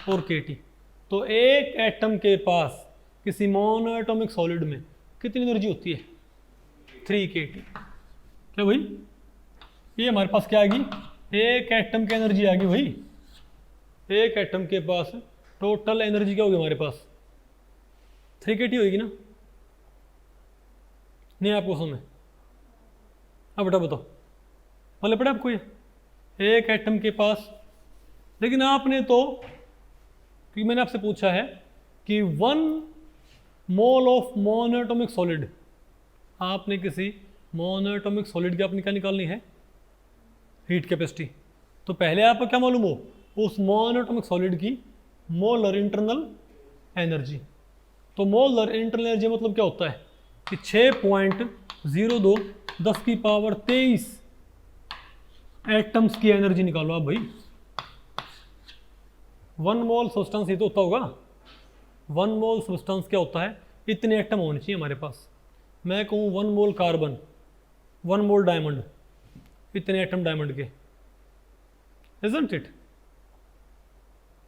और के टी। तो एक एटम के पास किसी मोनोएटॉमिक सॉलिड में कितनी एनर्जी होती है? 3 के टी। क्या भाई? ये हमारे पास क्या आ गई? एक एटम की एनर्जी आ गई भाई। एक एटम के पास टोटल एनर्जी क्या होगी हमारे पास? 3 के टी होगी ना? नहीं आपको समझ? अब बेटा बताओ, पहले पढ़ा आपको ये? एक एटम के पास, लेकिन आपने तो, क्योंकि मैंने आपसे पूछा है कि 1 मोल ऑफ मोनोएटॉमिक सॉलिड, आपने किसी मोनोएटॉमिक सॉलिड की आपने क्या निकालनी है? Heat capacity. तो पहले आपको क्या मालूम हो? उस मोनोएटॉमिक सॉलिड की मोलर इंटरनल एनर्जी। तो मोलर इंटरनल एनर्जी मतलब क्या होता है? कि 6.02 10 की पावर 23 एटम्स की एनर्जी निकालो आप भाई। 1 मोल सब्सटेंस ही तो होता होगा। 1 मोल सब्सटेंस क्या होता है? इतने एटम होने चाहिए हमारे पास। मैं कहूँ 1 मोल कार्बन, 1 मोल डायमंड, इतने एटम डायमंड के, इजंट इट?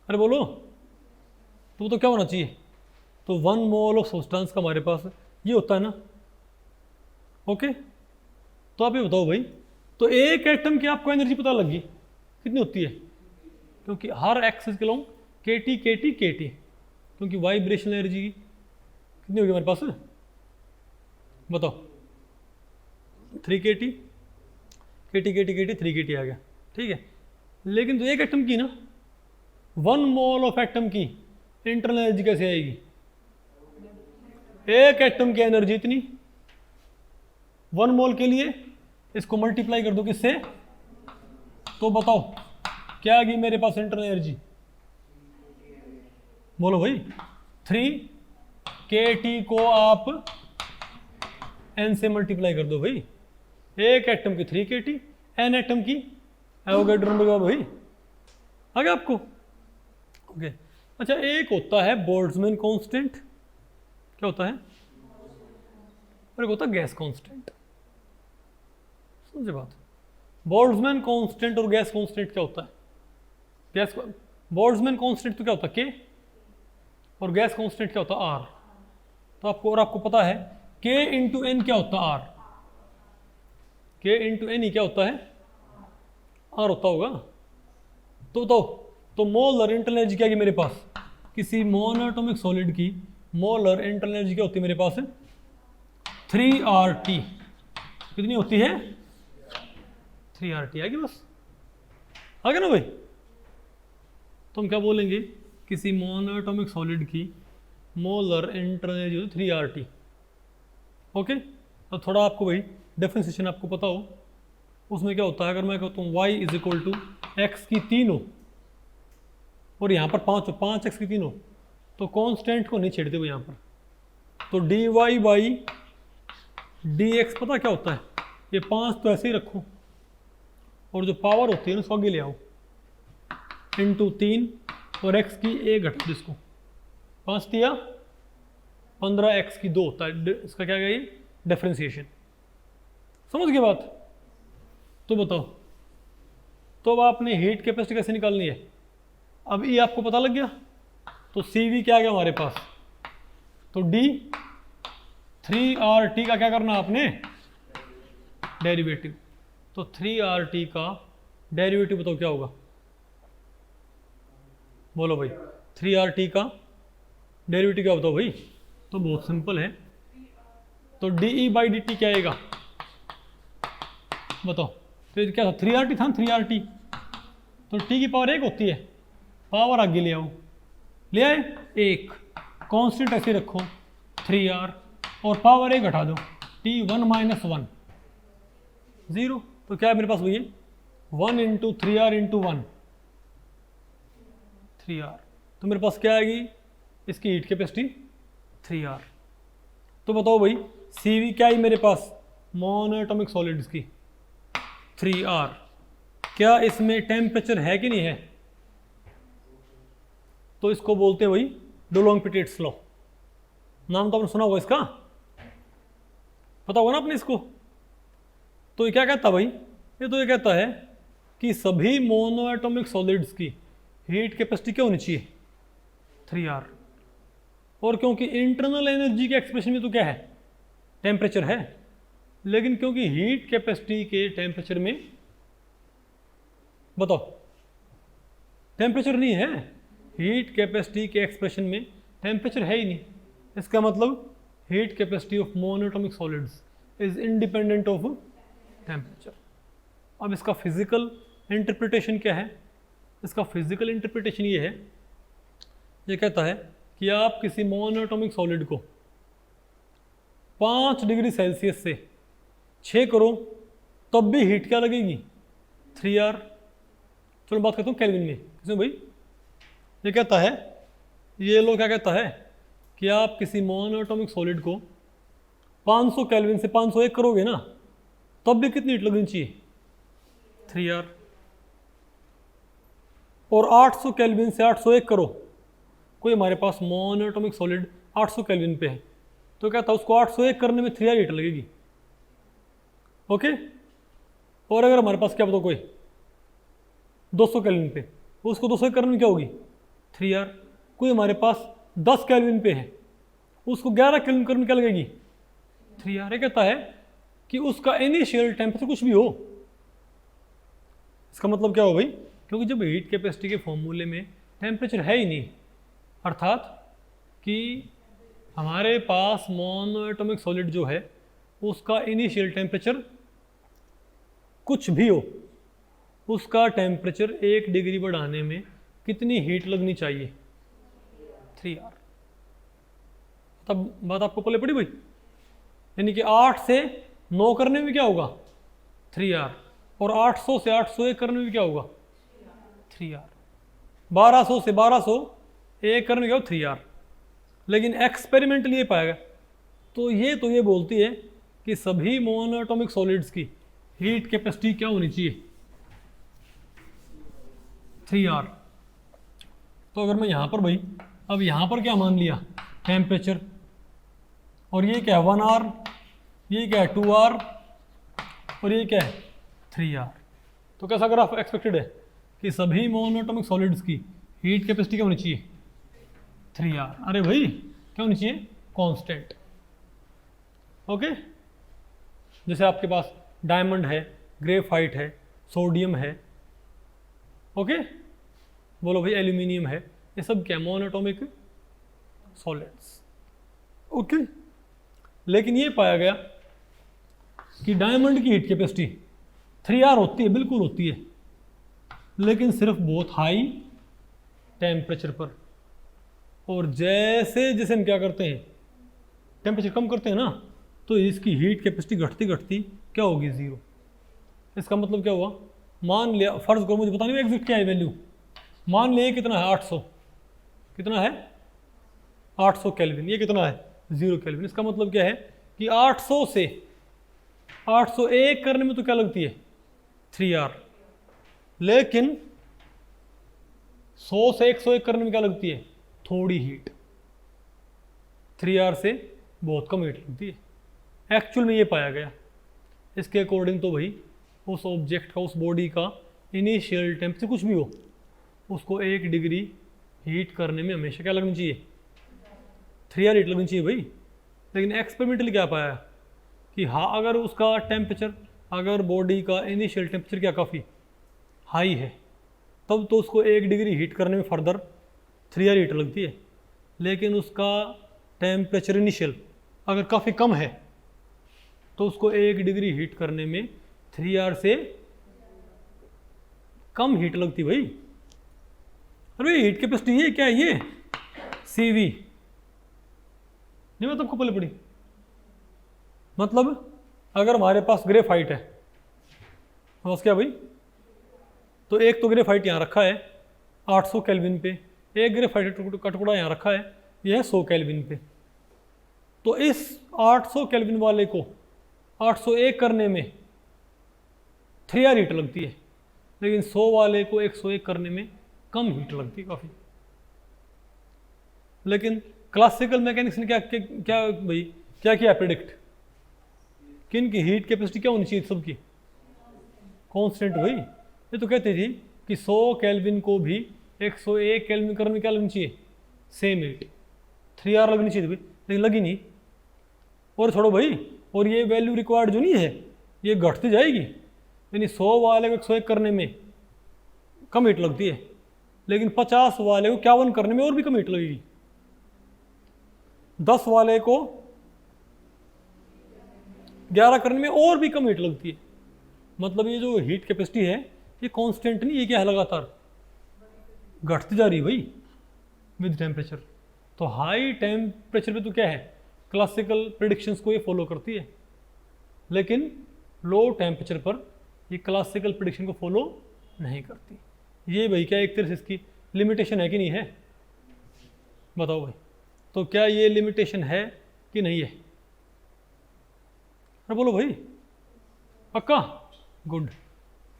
अरे बोलो, तो क्या होना चाहिए? तो 1 मोल ऑफ सब्सटेंस का हमारे पास ये होता है ना। ओके, तो आप ये बताओ भाई, तो एक एटम की आपको एनर्जी पता लग गई कितनी होती है? क्योंकि हर एक्सिस के लॉन्ग के टी, क्योंकि वाइब्रेशनल एनर्जी कितनी होगी हमारे पास? बताओ, 3 के टी 3 के टी आ गया। ठीक है, लेकिन तो एक एटम की ना 1 मोल ऑफ एटम की इंटरनल एनर्जी कैसे आएगी? एक एटम की एनर्जी इतनी, 1 मोल के लिए इसको मल्टीप्लाई कर दो किससे? तो बताओ क्या आ गई मेरे पास इंटरनल एनर्जी? बोलो भाई, 3 के टी को आप एन से मल्टीप्लाई कर दो भाई। एक एटम की 3 के टी, एन एटम की एवोगैड्रो नंबर भाई आ गया आपको? ओके। अच्छा, एक होता है बोल्ट्जमैन कांस्टेंट। क्या होता है? और एक होता है गैस कांस्टेंट। समझे बात? बोल्ट्जमैन कांस्टेंट और गैस कांस्टेंट क्या होता है? गैस बोल्ट्जमैन कांस्टेंट तो क्या होता है के, और गैस कांस्टेंट क्या होता है आर। तो आपको पता है के इंटू एन क्या होता है आर, के इंटू एन ही क्या होता है आर होता होगा। तो बताओ, तो मोलर इंटरनल एनर्जी क्या है मेरे पास, किसी मोनोएटॉमिक सॉलिड की मोलर इंटरनल एनर्जी क्या होती है मेरे पास 3RT। कितनी होती है? 3RT। आगे बस आगे ना भाई। तो हम क्या बोलेंगे, किसी मोनोएटॉमिक सॉलिड की मोलर इंटरनल एनर्जी होती है 3RT। ओके, तो थोड़ा आपको भाई डिफरेंशिएशन आपको पता हो, उसमें क्या होता है, अगर मैं कहता हूँ y is equal to X की 3 हो और यहाँ पर 5 हो, 5x की 3 हो, तो कॉन्स्टेंट को नहीं छेड़ते हुए यहाँ पर। तो dy बाई dx पता क्या होता है, ये 5 तो ऐसे ही रखो और जो पावर होती है ना उसको आगे ले आओ, इंटू 3 और x की 1 घटा दो, इसको 5 दिया 15x की 2 होता है, इसका क्या है ये डिफरेंशिएशन। समझ गए बात? तो बताओ, तो अब आपने हीट कैपेसिटी कैसे निकालनी है, अब ये आपको पता लग गया। तो CV क्या आ गया हमारे पास, तो D 3RT का क्या करना आपने डेरिवेटिव। तो 3RT का डेरिवेटिव बताओ क्या होगा, बोलो भाई 3RT का डेरिवेटिव क्या बताओ भाई। तो बहुत सिंपल है, तो DE बाई dt क्या आएगा बताओ। तो ये क्या था 3RT था, 3RT तो T की पावर 1 होती है, पावर आगे ले आओ, ले आए 1, कांस्टेंट ऐसे रखो 3R और पावर 1 घटा दो, T1 माइनस 1 0। तो क्या है मेरे पास भैया 1 इंटू 3R इंटू 1 3R। तो मेरे पास क्या आएगी इसकी हीट कैपेसिटी 3R। तो बताओ भाई CV क्या है मेरे पास मोनोएटॉमिक सॉलिड्स की 3R। क्या इसमें टेम्परेचर है कि नहीं है? तो इसको बोलते हैं भाई डुलोंग-पिटेट्स लॉ। नाम तो आपने सुना होगा इसका, पता होगा ना आपने इसको। तो ये क्या कहता भाई, ये तो ये कहता है कि सभी मोनोएटॉमिक सॉलिड्स की हीट कैपेसिटी क्या होनी चाहिए 3R। और क्योंकि इंटरनल एनर्जी के एक्सप्रेशन में तो क्या है टेम्परेचर है, लेकिन क्योंकि हीट कैपेसिटी के टेम्परेचर में बताओ टेम्परेचर नहीं है, हीट कैपेसिटी के एक्सप्रेशन में टेम्परेचर है ही नहीं। इसका मतलब heat capacity of monoatomic solids is independent of temperature. अब इसका फिजिकल इंटरप्रिटेशन क्या है? इसका फिजिकल इंटरप्रिटेशन ये है, ये कहता है कि आप किसी मोनोएटॉमिक सॉलिड को 5 डिग्री सेल्सियस से 6 करो तब भी हीट क्या लगेगी 3R। चलो बात करता हूँ केल्विन में, किसमें भाई? ये कहता है, ये लोग क्या कहता है कि आप किसी मोनोएटॉमिक सॉलिड को 500 केल्विन से 501 करोगे ना तब भी कितनी हीट लगनी चाहिए 3R। और 800 केल्विन से 801 करो, कोई हमारे पास मोनोएटॉमिक सॉलिड 800 केल्विन पे है, तो कहता है उसको 801 करने में 3R हीट लगेगी। ओके, और अगर हमारे पास क्या बताओ कोई 200 केल्विन पे, उसको 201 करने में क्या होगी 3R। कोई हमारे पास 10 केल्विन पे है, उसको 11 केल्विन करने में क्या लगेगी 3R। ये कहता है कि उसका इनिशियल टेम्परेचर कुछ भी हो। इसका मतलब क्या हो भाई, क्योंकि जब हीट कैपेसिटी के फॉर्मूले में टेम्परेचर है ही नहीं, अर्थात कि हमारे पास मोनोएटॉमिक सॉलिड जो है उसका इनिशियल टेम्परेचर कुछ भी हो, उसका टेम्परेचर 1 डिग्री बढ़ाने में कितनी हीट लगनी चाहिए 3R। तब बात आपको पहले पड़ी भाई, यानी कि 8 से 9 करने में क्या होगा 3R, और 800 से 801 करने में क्या होगा 3R, 1200 से 1201 करने में क्या होगा 3R। लेकिन एक्सपेरिमेंटली ये पाएगा, तो ये बोलती है कि सभी मोनोएटॉमिक सॉलिड्स की हीट कैपेसिटी क्या होनी चाहिए 3R। तो अगर मैं यहाँ पर भाई, अब यहाँ पर क्या मान लिया टेम्परेचर, और ये क्या 1R ये क्या है 2R और ये क्या है 3R। तो कैसा ग्राफ एक्सपेक्टेड है कि सभी मोनोटॉमिक सॉलिड्स की हीट कैपेसिटी क्या होनी चाहिए 3R। अरे भाई क्या होनी चाहिए कांस्टेंट। ओके, जैसे आपके पास डायमंड है, ग्रेफाइट है, सोडियम है, ओके बोलो भाई एल्यूमिनियम है, ये सब क्या मोनोटॉमिक सॉलिड्स। ओके, लेकिन ये पाया गया कि डायमंड की हीट कैपेसिटी 3R होती है, बिल्कुल होती है, लेकिन सिर्फ बहुत हाई टेम्परेचर पर। और जैसे जैसे हम क्या करते हैं टेम्परेचर कम करते हैं ना, तो इसकी हीट कैपेसिटी घटती घटती क्या होगी 0। इसका मतलब क्या हुआ, मान लिया फर्ज करो, मुझे पता नहीं एग्जैक्ट क्या है वैल्यू, मान लिया कितना है 800, कितना है 800 केल्विन, ये कितना है 0 केल्विन। इसका मतलब क्या है कि 800 से 801 करने में तो क्या लगती है 3R, लेकिन 100 से 101 करने में क्या लगती है थोड़ी हीट, 3R से बहुत कम हीट लगती है। एक्चुअल में ये पाया गया। इसके अकॉर्डिंग तो भाई उस ऑब्जेक्ट का, उस बॉडी का इनिशियल टेम्परेचर कुछ भी हो, उसको 1 डिग्री हीट करने में हमेशा क्या लगनी चाहिए 3R हीट लगनी चाहिए भाई। लेकिन एक्सपेरिमेंटली क्या पाया कि हाँ, अगर उसका टेम्परेचर, अगर बॉडी का इनिशियल टेम्परेचर क्या काफ़ी हाई है, तब तो उसको 1 डिग्री हीट करने में फर्दर 3R हीट लगती है। लेकिन उसका टेम्परेचर इनिशियल अगर काफ़ी कम है, तो उसको 1 डिग्री हीट करने में 3R से कम हीट लगती भाई। अरे हीट कैपेसिटी ये क्या है, ये CV नहीं, मैं तुमको पहले पढ़ी। मतलब अगर हमारे पास ग्रेफाइट है, बस क्या भाई, तो एक तो ग्रेफाइट यहाँ रखा है 800 केल्विन पे, एक ग्रेफाइट का टुकड़ा यहाँ रखा है, यह है 100 केल्विन पे। तो इस 800 केल्विन वाले को 801 करने में 3R हीट लगती है, लेकिन 100 वाले को 101 करने में कम हीट लगती है काफ़ी। लेकिन क्लासिकल मैकेनिक्स ने क्या क्या, क्या भाई क्या किया प्रिडिक्ट कि इनकी हीट कैपेसिटी क्या होनी चाहिए सबकी कांस्टेंट। भाई ये तो कहती थी कि 100 केल्विन को भी 101 केल्विन करने में क्या लगनी चाहिए सेम हीट, 3R लगनी चाहिए भाई, लेकिन लगी नहीं। और छोड़ो भाई, और ये वैल्यू रिक्वायर्ड जो नहीं है ये घटती जाएगी, यानी 100 वाले को 101 करने में कम हीट लगती है, लेकिन 50 वाले को 51 करने में और भी कम हीट लगेगी, 10 वाले को 11 करने में और भी कम हीट लगती है। मतलब ये जो हीट कैपेसिटी है ये कांस्टेंट नहीं, ये क्या है लगातार घटती जा रही है भाई विद टेम्परेचर। तो हाई टेम्परेचर पे तो क्या है क्लासिकल प्रिडिक्शंस को ये फॉलो करती है, लेकिन लो टेम्परेचर पर ये क्लासिकल प्रिडिक्शन को फॉलो नहीं करती। ये भाई क्या एक तरह से इसकी लिमिटेशन है कि नहीं है, बताओ भाई। तो क्या ये लिमिटेशन है कि नहीं है, अरे बोलो भाई पक्का, गुड।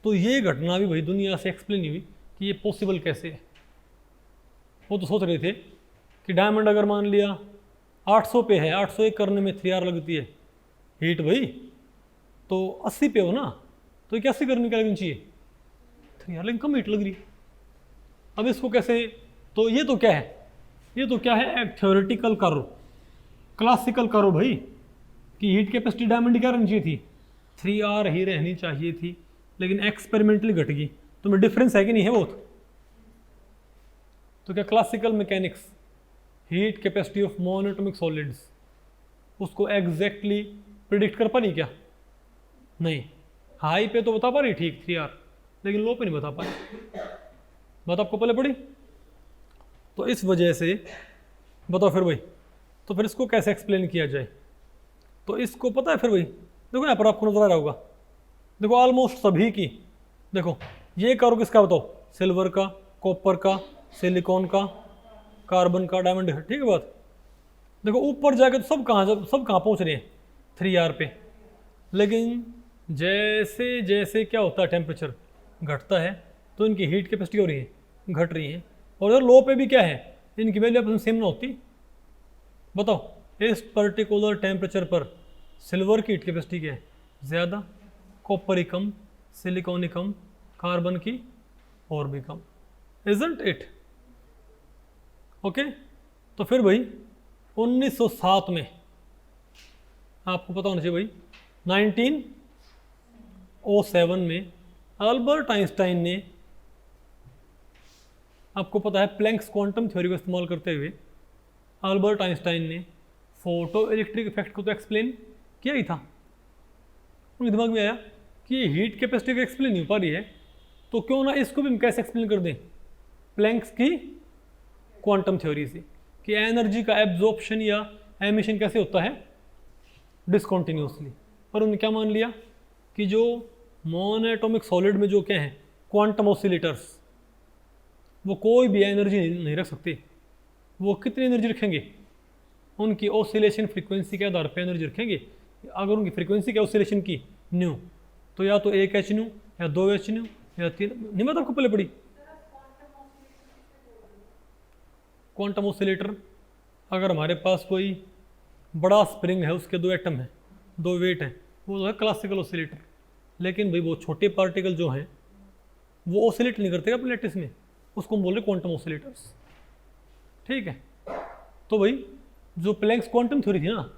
तो ये घटना भी भाई दुनिया से एक्सप्लेन नहीं हुई कि ये पॉसिबल कैसे है। वो तो सोच रहे थे कि डायमंड अगर मान लिया 800 पे है, 801 करने में 3R लगती है हीट भाई, तो 80 पे हो ना, तो ये 80 करने क्या लगनी चाहिए 3R, लेकिन कम हीट लग रही। अब इसको कैसे, तो ये तो क्या है, ये तो क्या है एक थ्योरेटिकल कर्व, क्लासिकल कर्व भाई, कि हीट कैपेसिटी डायमंड की क्या रहनी चाहिए थी 3R ही रहनी चाहिए थी, लेकिन एक्सपेरिमेंटली घट गई। तो में डिफरेंस है कि नहीं है बहुत। तो क्या classical mechanics heat capacity of monoatomic solids उसको एग्जैक्टली प्रिडिक्ट कर पा रही क्या, नहीं। हाई पे तो बता पा रही ठीक 3R, लेकिन लो पे नहीं बता पाई। बात आपको पहले पड़ी। तो इस वजह से बताओ फिर भाई, तो फिर इसको कैसे एक्सप्लेन किया जाए। तो इसको पता है फिर भाई, देखो यहाँ पर आपको नजर आ रहा होगा, देखो ऑलमोस्ट सभी की, देखो ये कर्व किसका बताओ, सिल्वर का, कॉपर का, सिलिकॉन का, कार्बन का, डायमंड है, ठीक है बात। देखो ऊपर जाके तो सब कहाँ पहुँच रहे हैं 3R पे, लेकिन जैसे जैसे क्या होता है टेम्परेचर घटता है तो इनकी हीट कैपेसिटी हो रही है घट रही है। और इधर लो पे भी क्या है, इनकी वैल्यू अपन सेम ना होती। बताओ इस पर्टिकुलर टेम्परेचर पर सिल्वर की हीट कैपेसिटी क्या है, ज़्यादा, कॉपर ही कम, सिलिकॉन ही कम, कार्बन की और भी कम, इजंट इट? ओके। तो फिर भाई 1907 में, आपको पता होना चाहिए भाई, 1907 में अल्बर्ट आइंस्टाइन ने, आपको पता है प्लैंक्स क्वांटम थ्योरी का इस्तेमाल करते हुए अल्बर्ट आइंस्टाइन ने फोटो इलेक्ट्रिक इफेक्ट को तो एक्सप्लेन किया ही था। उनके दिमाग में आया कि ये हीट कैपेसिटी का एक्सप्लेन नहीं हो पा रही है, तो क्यों ना इसको भी हम कैसे एक्सप्लेन कर दें, प्लैंक्स की क्वांटम थ्योरी से, कि एनर्जी का एब्जॉर्प्शन या एमिशन कैसे होता है, डिसकॉन्टिन्यूसली। और उन्होंने क्या मान लिया कि जो मोनोएटॉमिक सॉलिड में जो क्या है क्वांटम ऑसिलेटर्स, वो कोई भी एनर्जी नहीं रख सकते। वो कितनी एनर्जी रखेंगे, उनकी ऑसिलेशन फ्रीक्वेंसी के आधार पर एनर्जी रखेंगे। अगर उनकी फ्रीक्वेंसी क्या ऑसिलेशन की न्यू, तो या तो 1 h न्यू या 2 h न्यू या 3, नहीं मतलब आपको पहले पड़ी क्वांटम ऑसिलेटर। अगर हमारे पास कोई बड़ा स्प्रिंग है, उसके 2 एटम हैं, 2 वेट हैं, वो तो है क्लासिकल ऑसिलेटर। लेकिन भाई वो छोटे पार्टिकल जो हैं वो ऑसिलेट नहीं करते अपने लैटिस में, उसको हम बोल रहे क्वांटम ऑसिलेटर्स। ठीक है। तो भाई जो प्लैंक्स क्वांटम थ्योरी थी ना,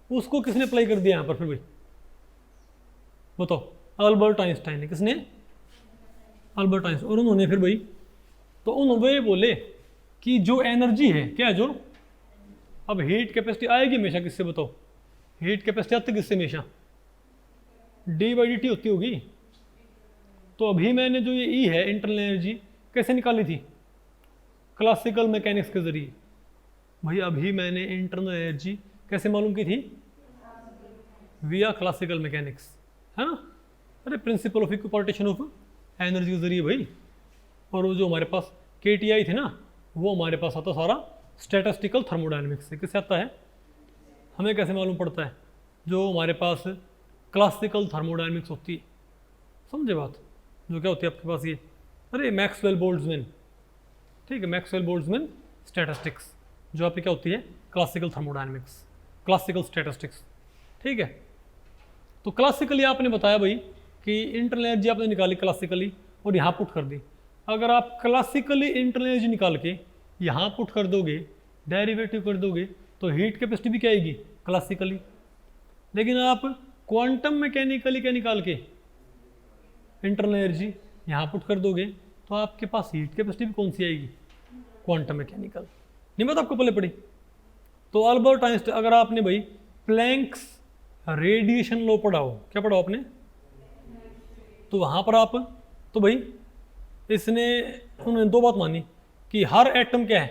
उसको किसने अप्लाई कर दिया यहाँ पर फिर भाई, बताओ? अल्बर्ट आइंस्टाइन ने। किसने? Albert Einstein. और उन्होंने फिर भाई, तो उन्होंने बोले कि जो एनर्जी है क्या, जो अब हीट कैपेसिटी आएगी हमेशा किससे, बताओ? हीट कैपेसिटी आती किससे हमेशा, d/dt होती होगी। तो अभी मैंने जो ये E है इंटरनल एनर्जी कैसे निकाली थी, क्लासिकल मैकेनिक्स के जरिए। भाई अभी मैंने इंटरनल एनर्जी कैसे मालूम की थी, विया क्लासिकल मैकेनिक्स, है ना? अरे principle of equipartition of energy के जरिए भाई। और वो जो हमारे पास KTI थे ना, वो हमारे पास आता सारा स्टैटिस्टिकल थर्मोडायनेमिक्स से। किससे आता है, हमें कैसे मालूम पड़ता है, जो हमारे पास क्लासिकल थर्मोडायनेमिक्स होती है। समझे बात? जो क्या होती है आपके पास ये, अरे मैक्सवेल बोल्ट्जमैन, ठीक है, मैक्सवेल बोल्ट्जमैन स्टैटिस्टिक्स, जो आपकी क्या होती है, क्लासिकल थर्मोडायनेमिक्स, क्लासिकल स्टैटिस्टिक्स। ठीक है। तो क्लासिकली आपने बताया भाई कि इंटरनल एनर्जी आपने निकाली क्लासिकली और यहाँ पुट कर दी। अगर आप क्लासिकली इंटरनल एनर्जी निकाल के यहाँ पुट कर दोगे, डेरिवेटिव कर दोगे, तो हीट कैपेसिटी भी क्या आएगी, क्लासिकली। लेकिन आप क्वांटम मैकेनिकली क्या निकाल के इंटरनल एनर्जी यहाँ पुट कर दोगे, तो आपके पास हीट कैपेसिटी भी कौन सी आएगी, क्वांटम मैकेनिकल। नहीं बात आपको पहले पड़ी? तो अल्बर्ट आइंस्टाइन, अगर आपने भाई प्लैंक्स रेडिएशन लॉ पढ़ा हो, क्या पढ़ा हो आपने, तो वहाँ पर आप, तो भाई उन्होंने 2 बात मानी कि हर एटम क्या है,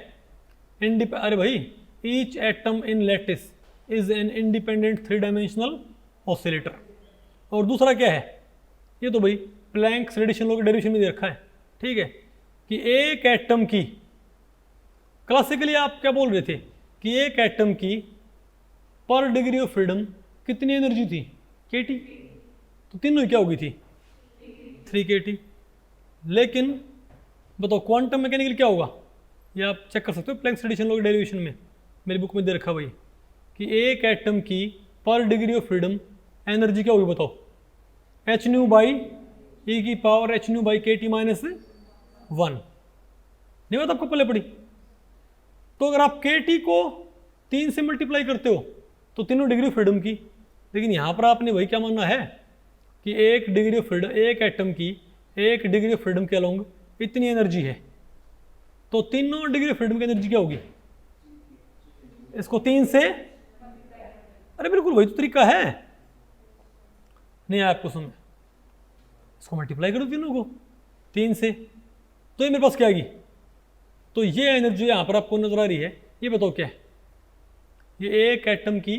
अरे भाई each atom in lattice is an independent 3 dimensional oscillator. और दूसरा क्या है, ये तो भाई प्लैंक्स रेडिएशन लॉ के डेरिवेशन में दे रखा है। ठीक है, कि एक एटम की, क्लासिकली आप क्या बोल रहे थे कि एक एटम की पर डिग्री ऑफ फ्रीडम कितनी एनर्जी थी, kT। तो तीनों ही क्या होगी थी, 3 kT। लेकिन बताओ क्वांटम मैकेनिकल क्या होगा, ये आप चेक कर सकते हो प्लैंक्स रेडिएशन लॉ के डेरिवेशन में, मेरी बुक में दे रखा भाई, कि एक एटम की पर डिग्री ऑफ फ्रीडम एनर्जी क्या होगी, बताओ? h न्यू बाई e की power h new by KT minus 1। नहीं बात आपको पहले पड़ी? तो अगर आप KT को 3 से मल्टीप्लाई करते हो तो तीनों डिग्री फ्रीडम की। लेकिन यहाँ पर आपने वही क्या मानना है कि एक डिग्री ऑफ फ्रीडम, एक एटम की 1 डिग्री ऑफ फ्रीडम के अलोंग इतनी एनर्जी है, तो तीनों डिग्री ऑफ फ्रीडम की एनर्जी क्या होगी, इसको 3 से, अरे बिल्कुल वही तो तरीका है, नहीं आया आपको समझ? इसको मल्टीप्लाई करो तीनों को 3 से, तो ये मेरे पास क्या आएगी। तो ये एनर्जी यहाँ पर आपको नजर आ रही है, ये बताओ क्या है, ये एक एटम की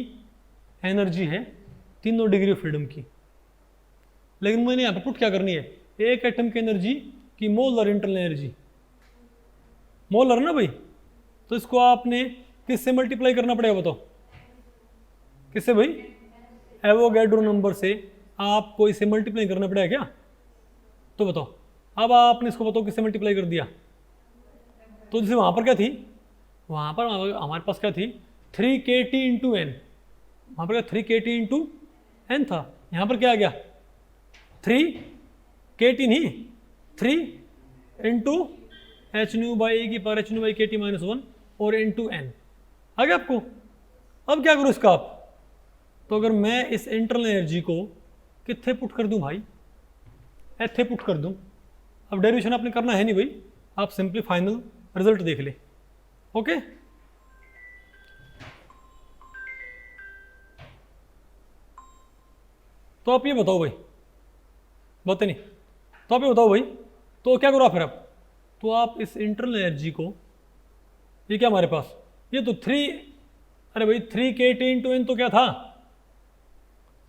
एनर्जी है तीनों डिग्री ऑफ फ्रीडम की। लेकिन मैंने यहाँ पर पुट क्या करनी है, एक एटम की एनर्जी की मोलर इंटरनल एनर्जी, मोलर ना भाई, तो इसको आपने किससे मल्टीप्लाई करना पड़ेगा, बताओ? किससे भाई? एवोगैड्रो नंबर से आपको इसे मल्टीप्लाई करना पड़ेगा क्या? तो बताओ, अब आपने इसको बताओ किससे मल्टीप्लाई कर दिया, तो जैसे वहाँ पर क्या थी, वहाँ पर हमारे पास क्या थी 3 kT इंटू एन, वहाँ पर क्या 3 kT इंटू n था, यहाँ पर क्या आ गया 3 kT नहीं 3 इंटू एच न्यू बाई ए की पावर एच न्यू बाई के टी माइनस 1 और इंटू एन आ गया आपको। अब क्या करूँ इसका आप, तो अगर मैं इस इंटरनल एनर्जी को कितने पुट कर दूं भाई, एथे पुट कर दूं। अब डेरिवेशन आपने करना है नहीं भाई, आप सिंपली फाइनल रिजल्ट देख ले। ओके तो आप ये बताओ भाई, बताते नहीं तो आप ये बताओ भाई, तो क्या करो आप फिर आप, तो आप इस इंटरनल एनर्जी को, ये क्या हमारे पास, ये तो 3, अरे भाई 3 kT इंटू एन तो क्या था,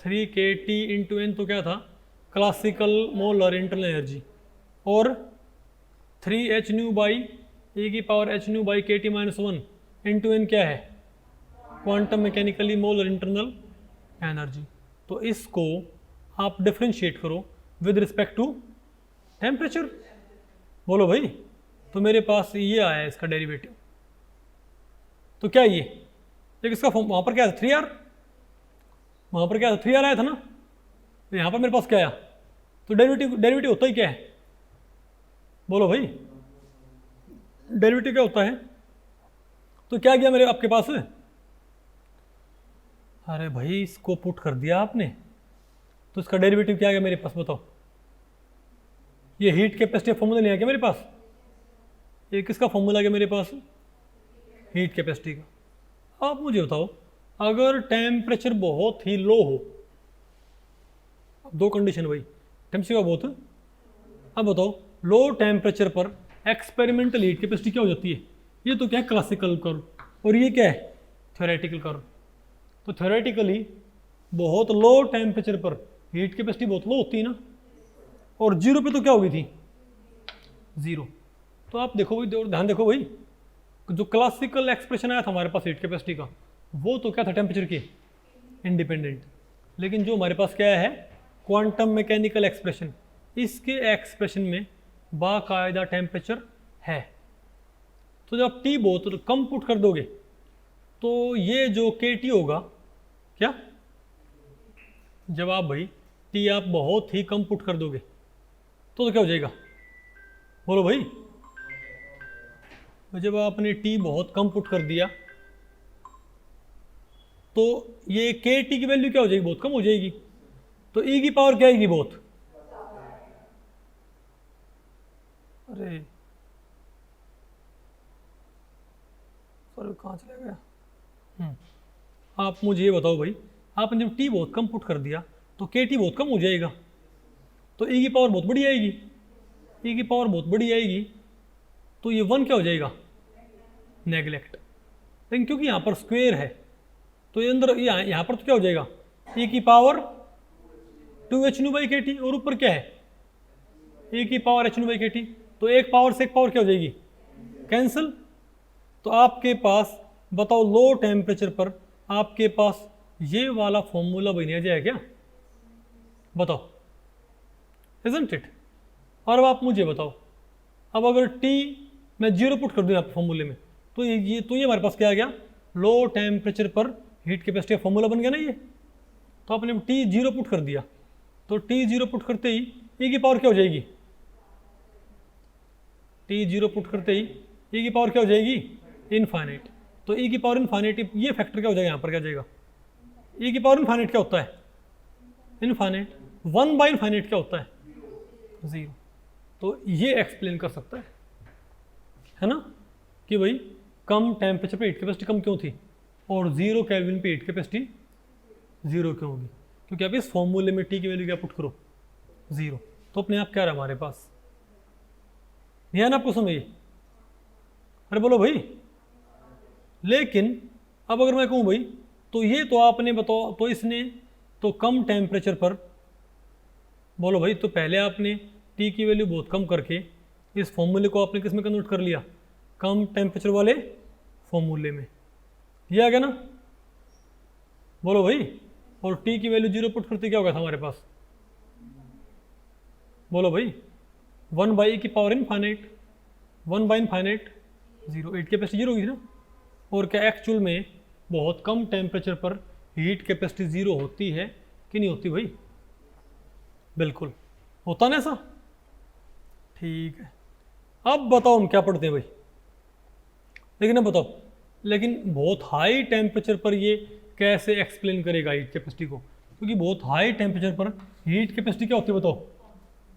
3 kT इंटू एन तो क्या था क्लासिकल मोलर इंटरनल एनर्जी, और 3 एच न्यू बाई ए की पावर एच न्यू बाई के टी माइनस 1 इंटू एन क्या है quantum mechanically molar internal energy. तो इसको आप डिफ्रेंशिएट करो विद रिस्पेक्ट टू टेम्परेचर। बोलो भाई, तो मेरे पास ये आया है इसका डेरिवेटिव, तो क्या ये एक इसका फॉर्म, वहाँ पर क्या था 3R, वहाँ पर क्या था 3R आया था ना, तो यहाँ पर मेरे पास क्या आया, तो डेरिवेटिव होता ही क्या है, बोलो भाई डेरिवेटिव क्या होता है, तो क्या गया मेरे आपके पास, अरे भाई इसको पुट कर दिया आपने, तो इसका डेरिवेटिव क्या गया मेरे पास बताओ, ये हीट कैपेसिटी फॉर्मूला नहीं आ गया मेरे पास, ये किसका फॉर्मूला गया मेरे पास, हीट कैपेसिटी का। आप मुझे बताओ अगर टेम्परेचर बहुत ही लो हो, दो कंडीशन भाई, टेम्परेचर का बहुत, अब बताओ लो टेम्परेचर पर एक्सपेरिमेंटल हीट कैपेसिटी क्या हो जाती है, ये तो क्या है क्लासिकल कर्व और ये क्या है थ्योरेटिकल कर्व। तो थ्योरेटिकली बहुत लो टेम्परेचर पर हीट कैपेसिटी बहुत लो होती है ना, और जीरो पे तो क्या हो गई थी जीरो। तो आप देखो भाई, ध्यान देखो भाई, जो क्लासिकल एक्सप्रेशन आया था हमारे पास हीट कैपेसिटी का, वो तो क्या था टेम्परेचर के इंडिपेंडेंट, लेकिन जो हमारे पास क्या है क्वांटम मैकेनिकल एक्सप्रेशन, इसके एक्सप्रेशन में बाकायदा टेम्परेचर है। तो जब टी बहुत कम पुट कर दोगे तो ये जो के टी होगा क्या, जब आप भाई टी आप बहुत ही कम पुट कर दोगे तो क्या हो जाएगा, बोलो भाई, जब आपने टी बहुत कम पुट कर दिया तो ये के टी की वैल्यू क्या हो जाएगी, बहुत कम हो जाएगी, तो ई की पावर क्या आएगी बहुत, अरे सर कहाँ चला गया, आप मुझे ये बताओ भाई, आपने जब टी बहुत कम पुट कर दिया तो के टी बहुत कम हो जाएगा, तो ई की पावर बहुत बड़ी आएगी, ई की पावर बहुत बड़ी आएगी, तो ये 1 क्या हो जाएगा नेगलेक्ट, लेकिन क्योंकि यहाँ पर स्क्वायर है तो ये अंदर यहाँ पर तो क्या हो जाएगा ए की पावर 2h न्यू बाई के टी, और ऊपर क्या है ए की पावर एच न्यू बाई के टी, तो एक पावर से एक पावर क्या हो जाएगी कैंसिल। तो आपके पास बताओ लो टेम्परेचर पर आपके पास ये वाला फॉर्मूला बन जाए क्या, बताओ इजंट इट। और अब आप मुझे बताओ, अब अगर टी मैं 0 पुट कर दूँ आप फॉर्मूले में, तो ये हमारे पास क्या आ गया, लो टेम्परेचर पर हीट कैपेसिटी का फॉर्मूला बन गया ना ये। तो आपने टी 0 पुट कर दिया, तो टी 0 पुट करते ही ई की पावर क्या हो जाएगी, टी 0 पुट करते ही ई की पावर क्या हो जाएगी इनफाइनाइट। तो ई की पावर इनफाइनाइट, ये फैक्टर क्या हो जाएगा यहाँ पर, क्या जाएगा ई की पावर इनफाइनाइट क्या होता है इनफाइनाइट, 1 बाई इनफाइनाइट क्या होता है 0। तो ये एक्सप्लेन कर सकता है ना, कि भाई कम टेम्परेचर पे हीट कैपेसिटी कम क्यों थी और 0 केल्विन पे हीट कैपेसिटी 0 क्यों होगी, क्योंकि आप इस फॉर्मूले में टी की वैल्यू क्या पुट करो 0, तो अपने आप क्या रहा हमारे पास, ध्यान आपको समझिए, अरे बोलो भाई। लेकिन अब अगर मैं कहूँ भाई, तो ये तो आपने बताओ, तो इसने तो कम टेम्परेचर पर, बोलो भाई, तो पहले आपने टी की वैल्यू बहुत कम करके इस फॉर्मूले को आपने किस में कन्वर्ट कर लिया, कम टेम्परेचर वाले फॉर्मूले में, ये आ गया ना, बोलो भाई। और टी की वैल्यू 0 पुट करते क्या होगा था हमारे पास, बोलो भाई 1 बाई की power infinite, 1 by infinite 0, heat capacity 0 होगी ना। और क्या एक्चुअल में बहुत कम टेम्परेचर पर हीट कैपेसिटी 0 होती है कि नहीं होती भाई? बिल्कुल होता ना ऐसा। ठीक है, अब बताओ हम क्या पढ़ते हैं भाई? लेकिन अब बताओ, लेकिन बहुत हाई टेम्परेचर पर ये कैसे एक्सप्लेन करेगा हीट कैपेसिटी को? क्योंकि बहुत हाई टेम्परेचर पर हीट कैपेसिटी क्या होती है बताओ?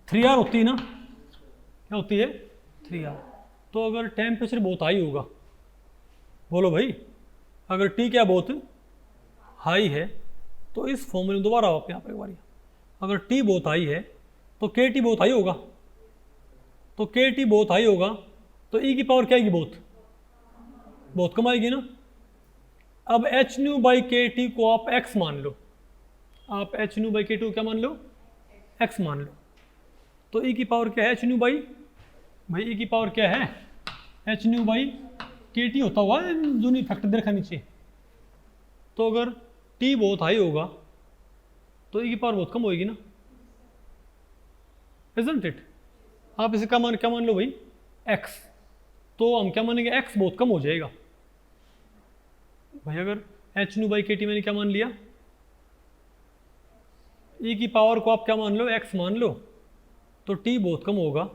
3R होती है ना? क्या होती है? 3R। तो अगर टेम्परेचर बहुत हाई होगा, बोलो भाई, अगर टी क्या बहुत हाई है, तो इस फॉर्मूले में दोबारा आप यहाँ पर एक बार, अगर टी बहुत हाई है तो के टी बहुत हाई होगा, तो के टी बहुत हाई होगा तो ई की पावर क्या आएगी? बहुत कम आएगी ना। अब एच न्यू बाई के टी को आप एक्स मान लो, आप एच न्यू बाई के टी को क्या मान लो? एक्स मान लो। तो ई की पावर क्या है? एच न्यू बाई, भाई ई की पावर क्या है? एच न्यू बाई के टी होता हुआ जो नहीं फैक्टर देखा नीचे। तो अगर टी बहुत हाई होगा तो ई की पावर बहुत कम होगी ना, इजंट इट? आप इसे क्या मान लो भाई? एक्स। तो हम क्या मानेंगे? एक्स बहुत कम हो जाएगा भाई। अगर एच न्यू बाई के टी मैंने क्या मान लिया? ई की पावर को आप क्या मान लो? एक्स मान लो। तो टी बहुत कम होगा,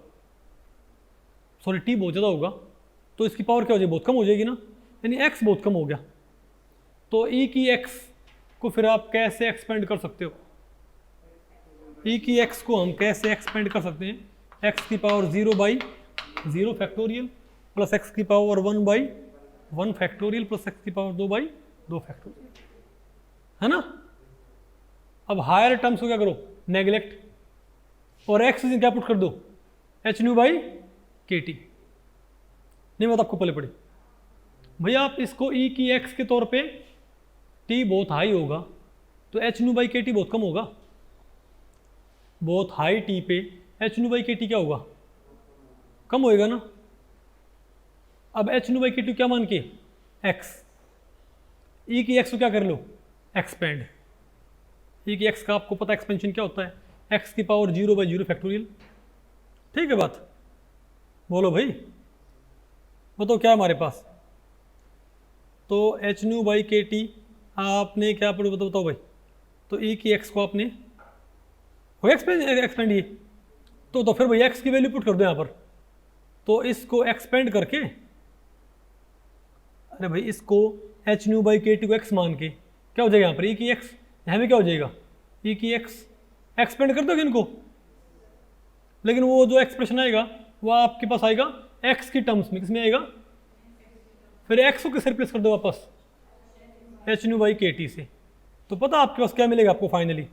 सॉरी टी बहुत ज़्यादा होगा, तो इसकी पावर क्या हो जाएगी? बहुत कम हो जाएगी ना, यानी एक्स बहुत कम हो गया। तो ई की एक्स को फिर आप कैसे एक्सपेंड कर सकते हो? ई की एक्स को हम कैसे एक्सपेंड कर सकते हैं? एक्स की power 0 by 0 factorial plus X की power 1 by 1 factorial plus X की पावर 2 बाई 2 फैक्टोरियल, है ना? अब हायर टर्म्स को क्या करो? नेग्लेक्ट, और एक्स क्या पुट कर दो? एच न्यू बाई के टी। नहीं बात आपको पहले पड़ी भैया? आप इसको ई की एक्स के तौर पे, टी बहुत हाई होगा तो एच न्यू बाई के टी बहुत कम होगा। बहुत हाई टी पे एच न्यू बाई के टी क्या होगा? कम होएगा ना। अब एच न्यू बाई के टी क्या मान के? एक्स। ई की एक्स को क्या कर लो? एक्सपेंड। ई की एक्स का आपको पता एक्सपेंशन क्या होता है? एक्स की पावर 0 बाई 0 फैक्टोरियल। ठीक है बात? बोलो भाई, बताओ क्या है हमारे पास? तो एच न्यू बाई के टी आपने क्या पढ़ो? बताओ भाई। तो ई की एक्स को आपने हो एक्सपेंड ये, तो फिर भाई एक्स की वैल्यू पुट कर दो यहाँ पर। तो इसको एक्सपेंड करके, अरे भाई इसको एच न्यू बाई के टी को एक्स मान के क्या हो जाएगा यहाँ पर? ई की एक्स, यहाँ में क्या हो जाएगा? ई की एक्स एक्सपेंड कर दोगे इनको, लेकिन वो जो एक्सप्रेशन आएगा वो आपके पास आएगा एक्स की टर्म्स में। किसमें आएगा? फिर एक्स को किससे रिप्लेस कर दो वापस? एच न्यू बाई के टी से। तो पता आपके पास क्या मिलेगा आपको? फाइनली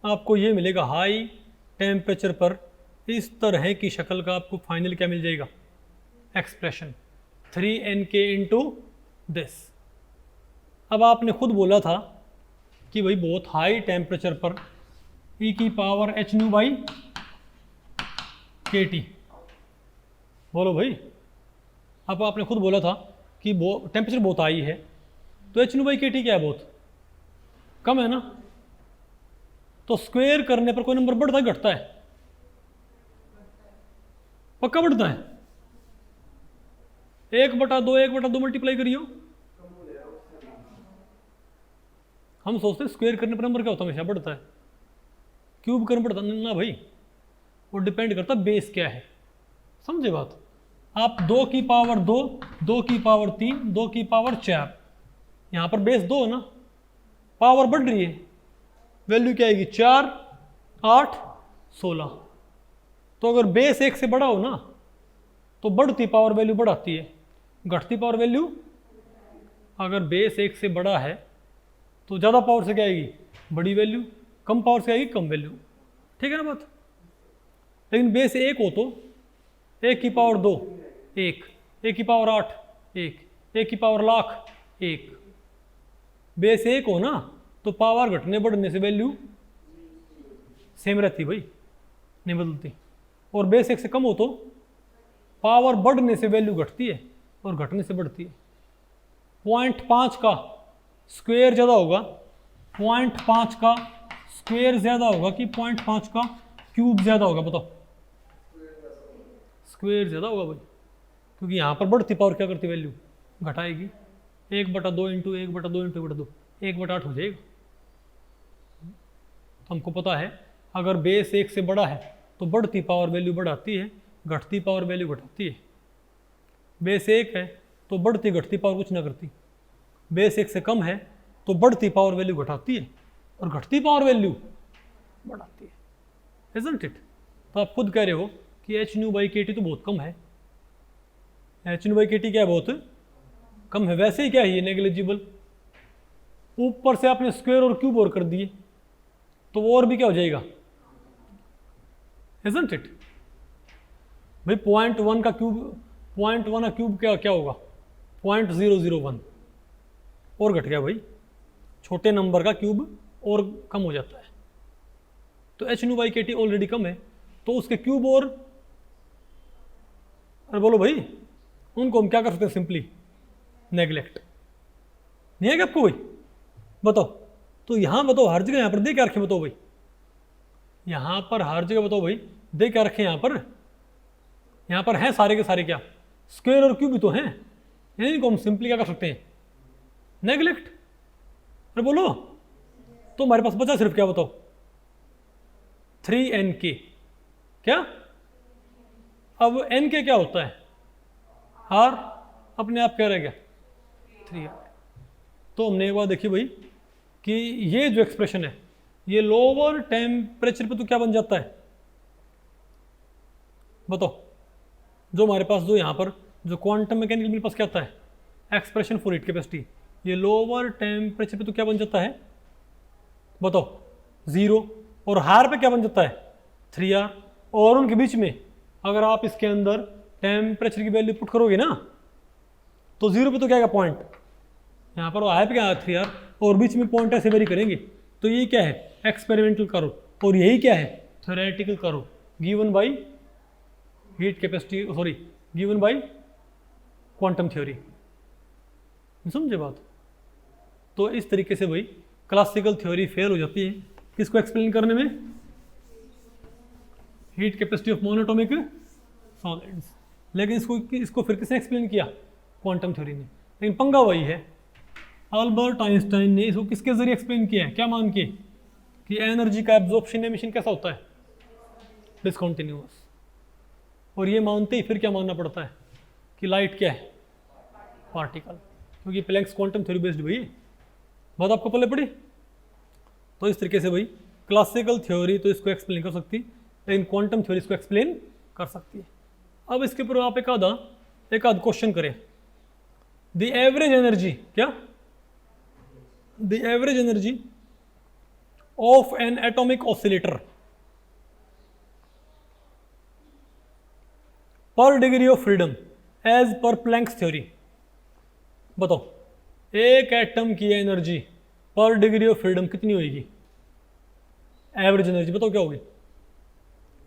आपको ये मिलेगा, हाई टेम्परेचर पर इस तरह की शक्ल का आपको फाइनल क्या मिल जाएगा? Expression 3Nk into this. अब आपने खुद बोला था कि भाई बहुत हाई टेम्परेचर पर ई की पावर एच न्यू बाई के टी, बोलो भाई। अब आपने खुद बोला था कि टेम्परेचर बहुत हाई है, तो एच न्यू बाई के टी क्या है? बहुत कम है ना। तो स्क्वायर करने पर कोई नंबर बढ़ता है घटता है? पक्का बढ़ता है। 1/2 मल्टीप्लाई करियो, हम सोचते हैं स्क्वायर करने पर नंबर क्या होता है? हमेशा बढ़ता है। क्यूब करने बढ़ता ना भाई, वो डिपेंड करता है बेस क्या है। समझे बात? आप 2 की पावर 2, 2 की पावर 3, 2 की पावर 4, यहाँ पर बेस 2 है ना, पावर बढ़ रही है, वैल्यू क्या आएगी? 4, 8, 16। तो अगर बेस 1 से बड़ा हो ना तो बढ़ती पावर वैल्यू बढ़ाती है, घटती पावर वैल्यू, अगर बेस 1 से बड़ा है तो ज़्यादा पावर से क्या आएगी? बड़ी वैल्यू। कम पावर से आएगी कम वैल्यू। ठीक है ना बात? लेकिन बेस 1 हो तो 1 की पावर 2 1, 1 की पावर 8 1, 1 की पावर लाख 1। बेस 1 हो ना तो पावर घटने बढ़ने से वैल्यू सेम रहती भाई, नहीं बदलती। और बेस 1 से कम हो तो पावर बढ़ने से वैल्यू घटती है और घटने से बढ़ती है। 0.5 का स्क्वायर ज़्यादा होगा, 0.5 का स्क्वायर ज़्यादा होगा कि 0.5 का क्यूब ज़्यादा होगा? बताओ। स्क्वायर ज़्यादा होगा भाई, क्योंकि यहाँ पर बढ़ती पावर क्या करती? वैल्यू घटाएगी। 1/2 इंटू 1/2 इंटू 1/2 1/8 हो जाएगा। तो हमको पता है अगर बेस 1 से बड़ा है तो बढ़ती पावर वैल्यू बढ़ाती है, घटती पावर वैल्यू घटाती है। बेस 1 है तो बढ़ती घटती पावर कुछ ना करती। बेस 1 से कम है तो बढ़ती पावर वैल्यू घटाती है और घटती पावर वैल्यू बढ़ाती है, इजंट इट? तो आप खुद कह रहे हो कि एच न्यू बाई के टी तो बहुत कम है। एच न्यू बाई के टी क्या है? बहुत कम है। वैसे ही क्या है ये नेग्लिजिबल। ऊपर से आपने स्क्वायर और क्यूब और कर दिए तो वो और भी क्या हो जाएगा, इजंट इट? भाई 0.1 का क्यूब, 0.1 का क्यूब क्या क्या होगा? 0.001 और घट गया भाई, छोटे नंबर का क्यूब और कम हो जाता है। तो एच न्यू बाई के टी ऑलरेडी कम है तो उसके क्यूब और, अरे बोलो भाई, उनको हम क्या कर सकते हैं? Simply neglect. नहीं है क्या आपको भाई? बताओ। तो यहां बताओ हर जगह, यहां पर दे क्या रखे? बताओ भाई, यहां पर हर जगह बताओ भाई दे क्या रखे? यहां पर हैं सारे के सारे क्या? स्क्वायर और क्यूब भी तो हैं। इनको हम सिंपली क्या कर सकते हैं? नेग्लेक्ट। अरे बोलो। तो हमारे पास बचा सिर्फ क्या? बताओ 3nk। क्या? अब nk क्या होता है? r अपने आप क्या रह गया? 3r। तो हमने एक बात देखी भाई कि ये जो एक्सप्रेशन है ये लोअर टेम्परेचर पे तो क्या बन जाता है? बताओ। जो हमारे पास जो यहाँ पर जो क्वांटम मैकेनिकल मेरे पास क्या आता है? एक्सप्रेशन फॉर हीट कैपेसिटी, ये लोअर टेम्परेचर पे तो क्या बन जाता है? बताओ 0। और हायर पे क्या बन जाता है? 3r। और उनके बीच में अगर आप इसके अंदर टेम्परेचर की वैल्यू पुट करोगे ना तो 0 पे तो क्या है? पॉइंट। यहाँ पर हायर पे क्या है? 3r। और बीच में पॉइंट ऐसे वेरी करेंगे। तो ये क्या है? Experimental curve. और यही क्या है? Theoretical curve given by heat capacity, sorry given by quantum theory. समझे बात? तो इस तरीके से भाई क्लासिकल थ्योरी फेल हो जाती है किसको एक्सप्लेन करने में? Heat capacity of monoatomic solids. लेकिन इसको फिर किसने एक्सप्लेन किया? क्वांटम थ्योरी ने। लेकिन पंगा वही है, अल्बर्ट आइंस्टाइन ने इसको किसके जरिए एक्सप्लेन किया है? क्या मान के? कि एनर्जी का एब्जॉर्प्शन एमिशन कैसा होता है? डिसकंटिन्यूअस। और ये मानते ही फिर क्या मानना पड़ता है? कि लाइट क्या है? पार्टिकल। क्योंकि प्लैंक्स क्वांटम थ्योरी बेस्ड भाई बात आपको पहले पड़ी। तो इस तरीके से भाई क्लासिकल थ्योरी तो इसको एक्सप्लेन कर सकती, लेकिन क्वांटम थ्योरी इसको एक्सप्लेन कर सकती है। अब इसके ऊपर आप एक आध क्वेश्चन करें। द एवरेज एनर्जी, क्या? The average energy of an atomic oscillator per degree of freedom as per Planck's theory. बताओ एक एटम की एनर्जी पर डिग्री ऑफ फ्रीडम कितनी होगी? एवरेज एनर्जी बताओ क्या होगी?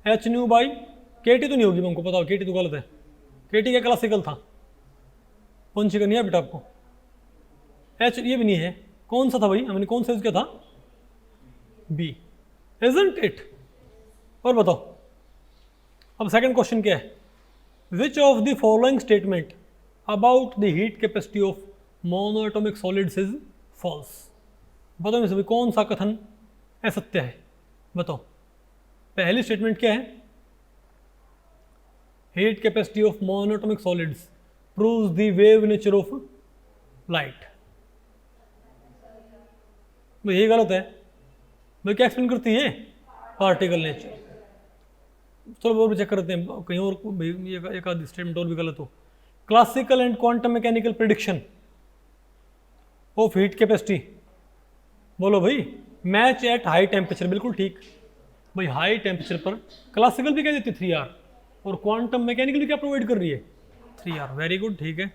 एच न्यू बाई के टी तो नहीं होगी, हमको पता, के टी तो गलत है। के टी क्या क्लासिकल था? पंच का नहीं है बेटा आपको। एच ये भी नहीं है। कौन सा था भाई? हमने कौन सा यूज किया था? B, isn't it? और बताओ अब सेकंड क्वेश्चन क्या है? Which of the following statement about the heat capacity of monoatomic solids is false. बताओ में से कौन सा कथन असत्य है? बताओ। पहली स्टेटमेंट क्या है? Heat capacity of monoatomic solids proves the wave nature of light. भाई ये गलत है। भाई क्या एक्सप्लेन करती है? Particle nature. चलो और भी चेक करते हैं कहीं और एक आध स्टेटमेंट और भी गलत हो। Classical and quantum mechanical prediction of heat capacity, बोलो भाई, मैच एट हाई टेम्परेचर। बिल्कुल ठीक भाई, हाई टेम्परेचर पर क्लासिकल भी क्या देती है? 3r। और क्वांटम मैकेनिकल भी क्या प्रोवाइड कर रही है? 3r। वेरी गुड, ठीक है।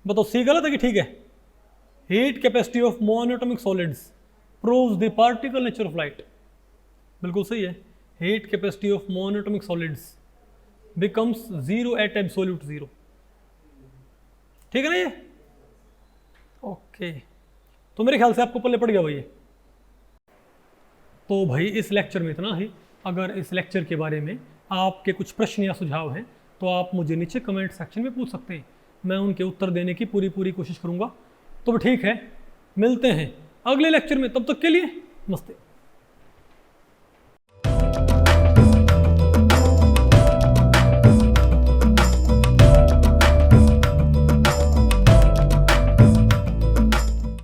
बताओ सी गलत है कि ठीक है? Heat capacity of monoatomic solids proves the particle nature of light. बिल्कुल सही है। Heat capacity of monoatomic solids becomes 0 at absolute 0। ठीक है ना ये? ओके, तो मेरे ख्याल से आपको पल्ले पड़ गया भाई ये। तो भाई इस लेक्चर में इतना ही। अगर इस लेक्चर के बारे में आपके कुछ प्रश्न या सुझाव हैं तो आप मुझे नीचे कमेंट सेक्शन में पूछ सकते हैं, मैं उनके उत्तर देने की पूरी कोशिश करूँगा। तो ठीक है, मिलते हैं अगले लेक्चर में, तब तक के लिए नमस्ते।